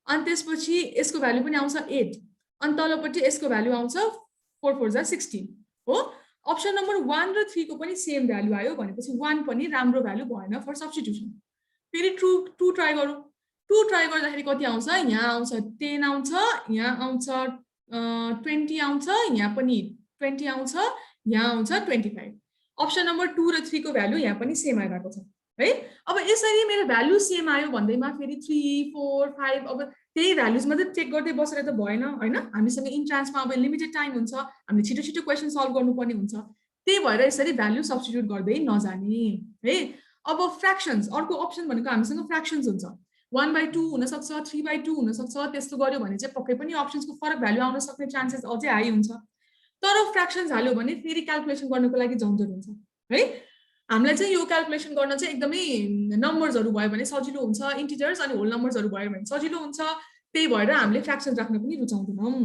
अनि त्यसपछि यसको भ्यालु पनि आउँछ 8 अनि तलपट्टि यसको भ्यालु आउँछ 4 4 जा 16 हो अप्सन नम्बर 1 र 3 को पनि सेम भ्यालु आयो भनेपछि 1 पनि राम्रो भ्यालु भएन फर सब्स्टिट्युसन फेरि 2 ट्राई गरौँ 2 ट्राई गर्दाखेरि कति आउँछ यहाँ आउँछ 10 आउँछ यहाँ आउँछ 20 आउँछ यहाँ पनि 20 आउँछ यहाँ आउँछ 25 अप्सन नम्बर 2 र 3 को भ्यालु यहाँ पनि सेम आइरहेको छ है अब यसरी मेरो भ्यालु सेम आयो भन्दैमा फेरि 3 4 5 अब त्यही भ्यालुज मात्रै चेक गर्दै बसेर त भएन हैन हामीसँग इन्ट्रान्समा अब लिमिटेड टाइम हुन्छ हामीले छिटो छिटो क्वेशन सल्भ गर्नुपर्ने हुन्छ त्यही भएर यसरी भ्यालु सब्स्टिट्युट गर्दै नजाने है अब फ्र्याक्सन्स अर्को अप्सन भनेको हामीसँग फ्र्याक्सन्स हुन्छ 1/2 हुन सक्छ 3/2 हुन सक्छ त्यस्तो गर्यो भने चाहिँ पक्कै पनि अप्सन्सको फरक भ्यालु आउन सक्ने चान्सेस अझै हाई हुन्छ तर फ्र्याक्सन्स हाल्यो भने फेरि क्याल्कुलेसन गर्नको लागि झन्झट हुन्छ है हामीलाई चाहिँ यो क्याल्कुलेसन गर्न चाहिँ एकदमै नम्बर्सहरु भयो भने सजिलो हुन्छ इन्टिजर्स अनि होल नम्बर्सहरु भयो भने सजिलो हुन्छ त्यही भएर हामीले फ्र्याक्सन्स राख्न पनि रुचाउँदैनौं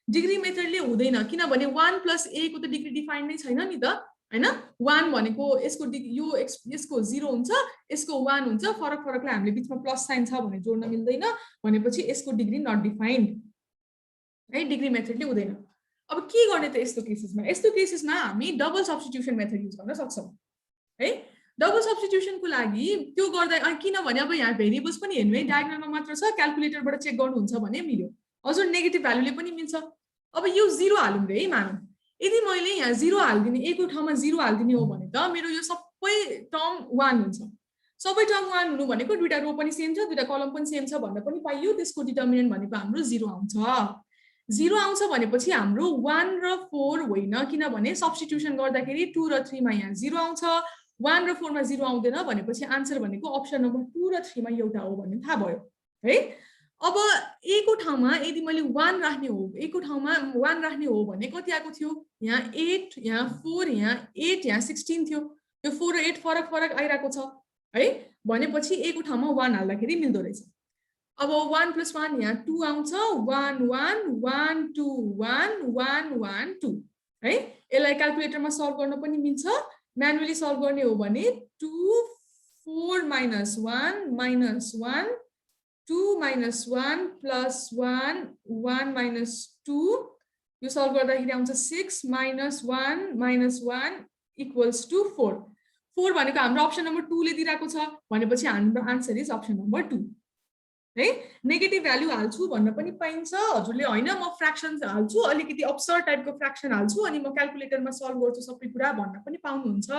डिग्री मेथडले हुँदैन किनभने 1 + a को त डिग्री डिफाइन्ड नै छैन नि त हैन 1 भनेको यसको यो यसको 0 हुन्छ यसको 1 हुन्छ फरक फरकलाई हामीले बीचमा प्लस साइन छ भने जोड्न मिल्दैन भनेपछि यसको डिग्री नट डिफाइन्ड है डिग्री मेथडले हुँदैन अब के गर्ने त यस्तो केसेसमा हामी डबल सब्स्टिट्युसन मेथड युज गर्न सक्छौं है डबल सब्स्टिट्युसनको लागि त्यो गर्दा किनभने अब यहाँ भेरिएबल्स पनि हेर्नु है डायगोनलमा मात्र छ क्याल्कुलेटरबाट चेक गर्नुहुन्छ भने मिल्यो हजुर नेगेटिभ भ्यालुले पनि मिल्छ अब यो 0 हालौँ रे मानौँ यदि मैले यहाँ 0 हाल्दिने a को ठाउँमा 0 हाल्दिने हो भने त मेरो यो सबै टर्म 1 हुन्छ सबै टर्म 1 हुनु भनेको दुईटा रो पनि सेम छ दुईटा कलम पनि सेम छ भन्न पनि पाइयो त्यसको डिटर्मिनेन्ट भनेको हाम्रो 0 आउँछ 0 आउँछ भनेपछि हाम्रो 1 र 4 होइन, किनभने सब्स्टिट्युसन गर्दाखेरि 2 र 3 मा यहाँ 0 आउँछ, 1 र 4 मा 0 आउँदैन भनेपछि आन्सर भनेको अप्सन नम्बर 2 र 3 मा एउटा हो भन्ने थाहा भयो है। अब ए को ठाउँमा यदि मैले 1 राख्ने हो, ए को ठाउँमा 1 राख्ने हो भने कति आएको थियो, यहाँ 8, यहाँ 4, यहाँ 8, यहाँ 16 थियो। यो 4 र 8 फरक फरक आइरहेको छ है, भनेपछि ए को ठाउँमा 1 हाल्दाखेरि मिल्दो रहेछ। अब 1 + 1 यहाँ 2 आउँछ, 1 1 1 2 1 1 1 2 है। यसलाई क्याल्कुलेटरमा सल्भ गर्न पनि मिल्छ, म्यानुअली सल्भ गर्ने हो भने 2 4 - 1 - 1 2 - 1 + 1 1 - 2 यो सल्भ गर्दाखेरि आउँछ 6 - 1 - 1 = 4। 4 भनेको हाम्रो अप्सन नम्बर 2 ले दिइरहेको छ भनेपछि हाम्रो आन्सर इज अप्सन नम्बर 2 है। नेगेटिभ भ्यालु हाल्छु भन्न पनि पाइन्छ हजुरले, होइन म फ्र्याक्सन हाल्छु, अलिकति अब्सर्ड टाइपको फ्र्याक्सन हाल्छु अनि म क्याल्कुलेटरमा सल्भ गर्छु सबै कुरा भन्न पनि पाउनुहुन्छ।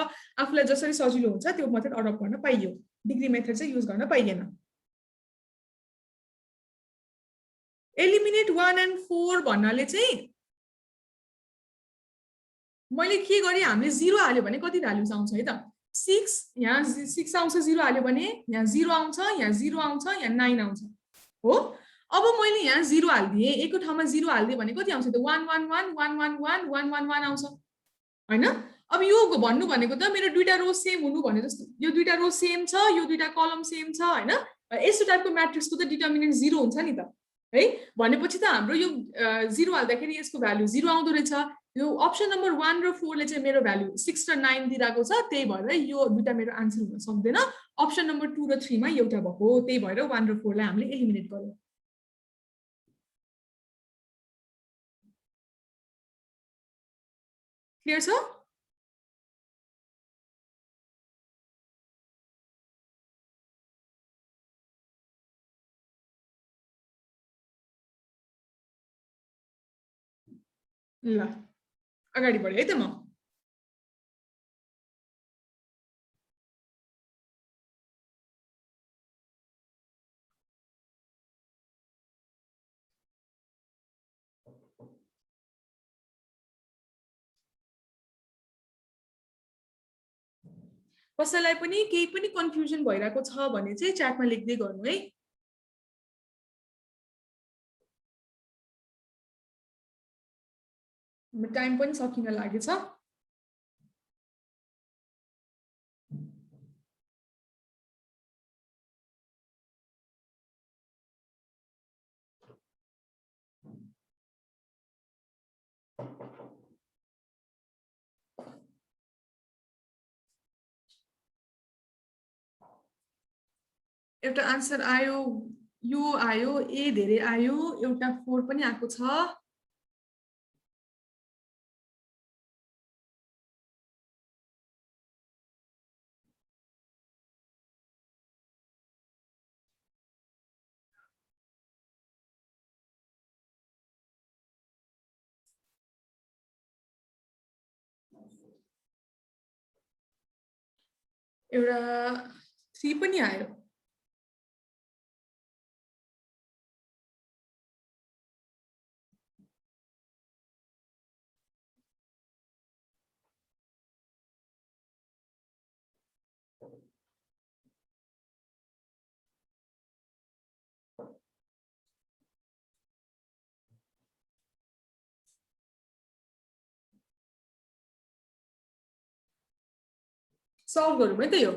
आफूलाई जसरी सजिलो हुन्छ त्यो मेथड अडप्ट गर्न पाइयो, डिग्री मेथड चाहिँ युज गर्न पाइएन। एलिमिनेट 1 and 4 भन्नाले चाहिँ मैले के गरेँ, हामीले 0 हाल्यो भने कति भ्यालुज आउँछ है त, 6, यहाँ 6 आउँछ, 0 हाल्यो भने यहाँ 0 आउँछ, यहाँ 0 आउँछ, यहाँ 9 आउँछ हो। अब मैले यहाँ 0 हाल्दिएँ, ए को ठाउँमा 0 हाल्दिएँ भने कति आउँछ त, 1 1 1 1 1 1 1 1 1 आउँछ हैन। अब यो भन्नु भनेको त मेरो दुईटा रो सेम हुनु भने जस्तो, यो दुईटा रो सेम छ, यो दुईटा कलम सेम छ हैन, यस्तो टाइपको म्याट्रिक्सको त डिटर्मिनेन्ट 0 हुन्छ नि त है। भनेपछि त हाम्रो यो 0 हाल्दाखेरि यसको भ्यालु 0 आउँदो रहेछ। यो अप्सन नम्बर 1 र 4 ले चाहिँ मेरो भ्यालु 6 र 9 दिइरहेको छ, त्यही भएर यो दुईटा मेरो आन्सर हुन सक्दैन। अप्सन नम्बर 2 र 3 मा एउटा भएको, त्यही भएर 1 र 4 लाई हामीले एलिमिनेट गर्यौं। क्लियर छ? ल अगाडि बढेँ है त म। कसैलाई पनि केही पनि कन्फ्युजन भइरहेको छ भने चाहिँ च्याटमा लेख्दै गर्नु है। टाइम पनि सकिन लागेछ। एउटा आन्सर आयो, यो आयो, ए धेरै आयो, एउटा 4 पनि आएको छ। एउटा 3 पनि आयो। सल्भ गरौँ है त। यो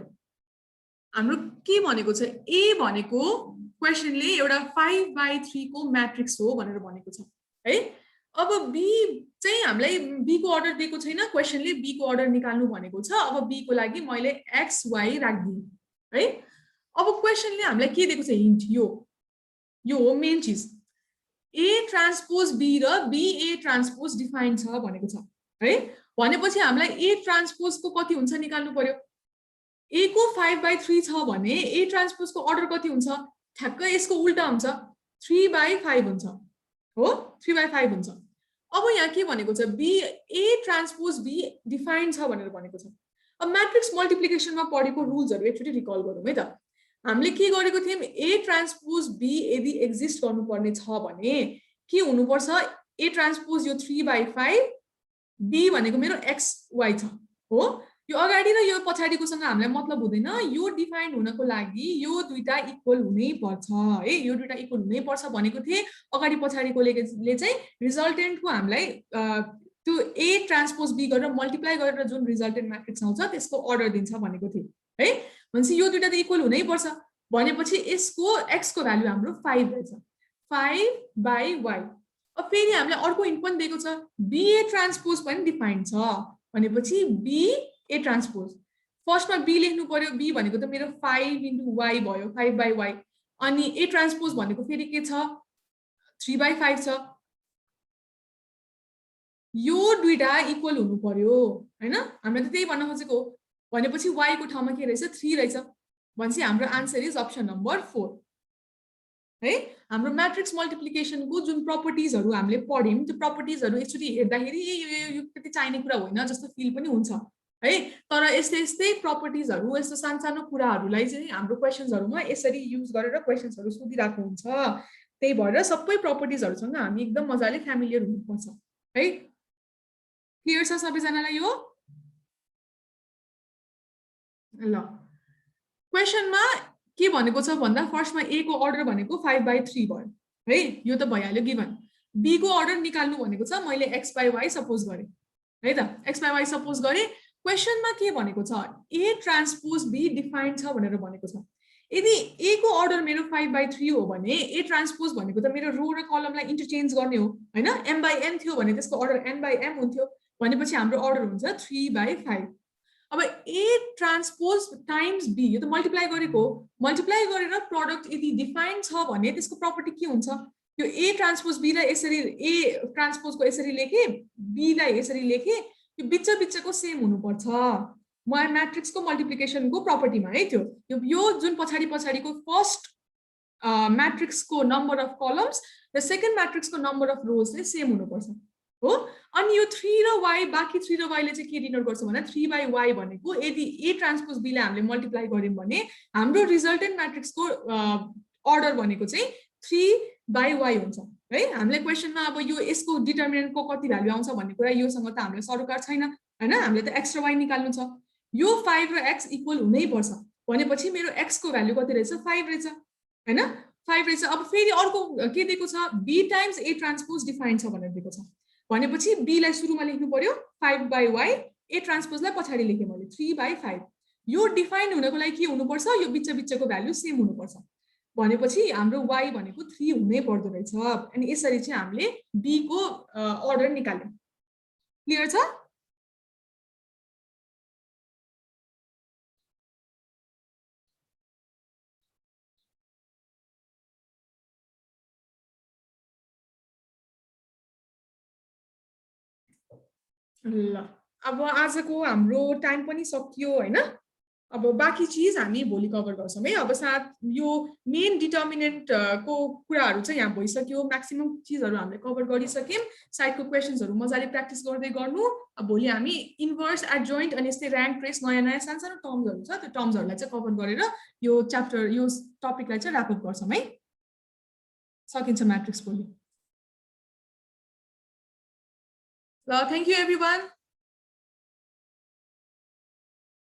हाम्रो के भनेको छ, ए भनेको क्वेसनले एउटा 5/3 को म्याट्रिक्स हो भनेर भनेको छ है। अब बी चाहिँ हामीलाई बी को अर्डर दिएको छैन, क्वेसनले बी को अर्डर निकाल्नु भनेको छ। अब बी को लागि मैले एक्स वाई राख्दिएँ है। अब क्वेसनले हामीलाई के दिएको छ, हिन्ट, यो हो मेन चिज। ए ट्रान्सपोज बी र बी ए ट्रान्सपोज डिफाइन छ भनेको छ है। भनेपछि हामीलाई ए ट्रान्सपोजको कति हुन्छ निकाल्नु पर्यो। ए को 5/3 छ भने ए ट्रान्सपोजको अर्डर कति हुन्छ, ठ्याक्कै यसको उल्टा हुन्छ, 3/5 हुन्छ हो, 3/5 हुन्छ। अब यहाँ के भनेको छ, B A transpose B define छ भनेर भनेको छ। अब म्याट्रिक्स मल्टिप्लिकेसनमा पढेको रुल्सहरु एकचोटि रिकल गरौँ है त। हामीले के गरेको थियौँ, ए ट्रान्सपोज बी यदि एक्जिस्ट गर्नुपर्ने छ भने के हुनुपर्छ, A ट्रान्सपोज यो 3/5 B भनेको मेरो XY छ हो यो अगाडि र यो पछाडीकोसँग हामीलाई मतलब हुँदैन यो डिफाइन हुनको लागि यो दुईटा इक्वल हुनै पर्छ है यो दुईटा इक्वल हुनै पर्छ भनेको थिए अगाडि पछाडीकोले चाहिँ रिजल्टेन्टको हामीलाई त्यो A ट्रान्सपोज B गरेर मल्टिप्लाई गरेर जुन रिजल्टेन्ट म्याट्रिक्स आउँछ त्यसको अर्डर दिन्छ भनेको थिए है भनेपछि यो दुईटा त इक्वल हुनै पर्छ भनेपछि यसको x को भ्यालु हाम्रो 5 रहेछ 5/y अब फेरि हामीलाई अर्को हिन्ट पनि दिएको छ BA ट्रान्सपोज पनि डिफाइन छ भनेपछि BA ट्रान्सपोज फर्स्टमा B लेख्नु पर्यो B भनेको त मेरो 5 * y भयो 5/y अनि A ट्रान्सपोज भनेको फेरि के छ 3/5 छ यो दुईटा इक्वल हुनु पर्यो हैन हामीले त त्यही भन्न खोजेको भनेपछि y को ठाउँमा के रहेछ 3 रहेछ भनेपछि हाम्रो आन्सर इज अप्सन नम्बर 4 है हाम्रो म्याट्रिक्स मल्टिप्लिकेसनको जुन प्रपर्टिजहरु हामीले पढ्यौं त्यो प्रपर्टिजहरु एकचोटी हेर्दाखेरि यो कति चाहिने कुरा होइन जस्तो फिल पनि हुन्छ है तर यस्तै प्रपर्टिजहरु यस्तो सानो कुराहरुलाई चाहिँ हाम्रो क्वेशन्सहरुमा यसरी युज गरेर क्वेशन्सहरु सोधिराको हुन्छ त्यही भएर सबै प्रपर्टिजहरुसँग हामी एकदम मजाले फ्यामिलियर हुनुपर्छ है क्लियर छ सबैजनालाई यो ल क्वेशनमा के भनेको छ भन्दा फर्स्टमा A को अर्डर भनेको 5/3 भयो है यो त भइहाल्यो गिवन B को अर्डर निकाल्नु भनेको छ मैले x/y सपोज गरे है त x/y सपोज गरे क्वेशनमा के भनेको छ A ट्रान्सपोज B डिफाइन छ भनेर भनेको छ यदि A को अर्डर मेरो 5/3 हो भने A ट्रान्सपोज भनेको त मेरो रो र कलमलाई इन्टरचेन्ज गर्ने हो हैन m/n थियो भने त्यसको अर्डर n/m हुन्थ्यो भनेपछि हाम्रो अर्डर हुन्छ 3/5 अब A ट्रान्सपोज टाइम्स B यो त मल्टिप्लाई गरेको मल्टिप्लाई गरेर प्रोडक्ट यदि डिफाइन छ भने त्यसको प्रपर्टी के हुन्छ यो A ट्रान्सपोज B लाई यसरी A ट्रान्सपोजको यसरी लेखे B लाई यसरी लेखे यो बिचको सेम हुनुपर्छ म्याट्रिक्सको मल्टिप्लिकेसनको प्रपर्टीमा है त्यो यो जुन पछाडीको फर्स्ट म्याट्रिक्सको नम्बर अफ कलम्स र सेकेन्ड म्याट्रिक्सको नम्बर अफ रोज चाहिँ सेम हुनुपर्छ हो अनि यो 3 र y बाकी 3 र y ले चाहिँ के डिनोट गर्छ भने 3/y भनेको यदि A ट्रान्सपोज B लाई हामीले मल्टिप्लाई गर्यौं भने हाम्रो रिजल्टेन्ट म्याट्रिक्सको अर्डर भनेको चाहिँ 3/y हुन्छ है हामीले क्वेशनमा अब यो यसको डिटर्मिनेन्टको कति भ्यालु आउँछ भन्ने कुरा योसँग त हामीले सरोकार छैन हैन हामीले त x र y निकाल्नु छ यो 5 र x इक्वल हुनै पर्छ भनेपछि मेरो x को भ्यालु कति रहेछ 5 रहेछ हैन 5 रहेछ अब फेरि अर्को के दिएको छ B times A transpose define छ भनेर दिएको छ भनेपछि B लाई सुरुमा लेख्नु पर्यो 5/y A ट्रान्सपोजलाई पछाडी लेखे मैले 3/5 यो डिफाइन हुनको लागि के हुनु पर्छ यो बिचको भ्यालु सेम हुनु पर्छ भनेपछि हाम्रो y भनेको 3 हुनै पर्दो रहेछ अनि यसरी चाहिँ हामीले B को अर्डर निकाल्यौं क्लियर छ ल अब आजको हाम्रो टाइम पनि सकियो हैन अब बाकी चीज हामी भोलि कभर गर्छौं है अब साथ यो मेन डिटर्मिनेन्ट को कुराहरु चाहिँ यहाँ भइसक्यो म्याक्सिमम चीजहरु हामीले कभर गरिसक्यौं साइडको क्वेशन्सहरु मजाले प्र्याक्टिस गर्दै गर्नु अब भोलि हामी इन्भर्स एडजोइन्ट अनि यस्तै र्याङ्क ट्रेस नयाँ सानो टर्म्सहरु छ त्यो टर्म्सहरुलाई चाहिँ कभर गरेर यो च्याप्टर यो टपिकलाई चाहिँ र्याप अप गर्छौं है सकिन्छ म्याट्रिक्स भोलि ल थ्यांक यू एभ्रीवन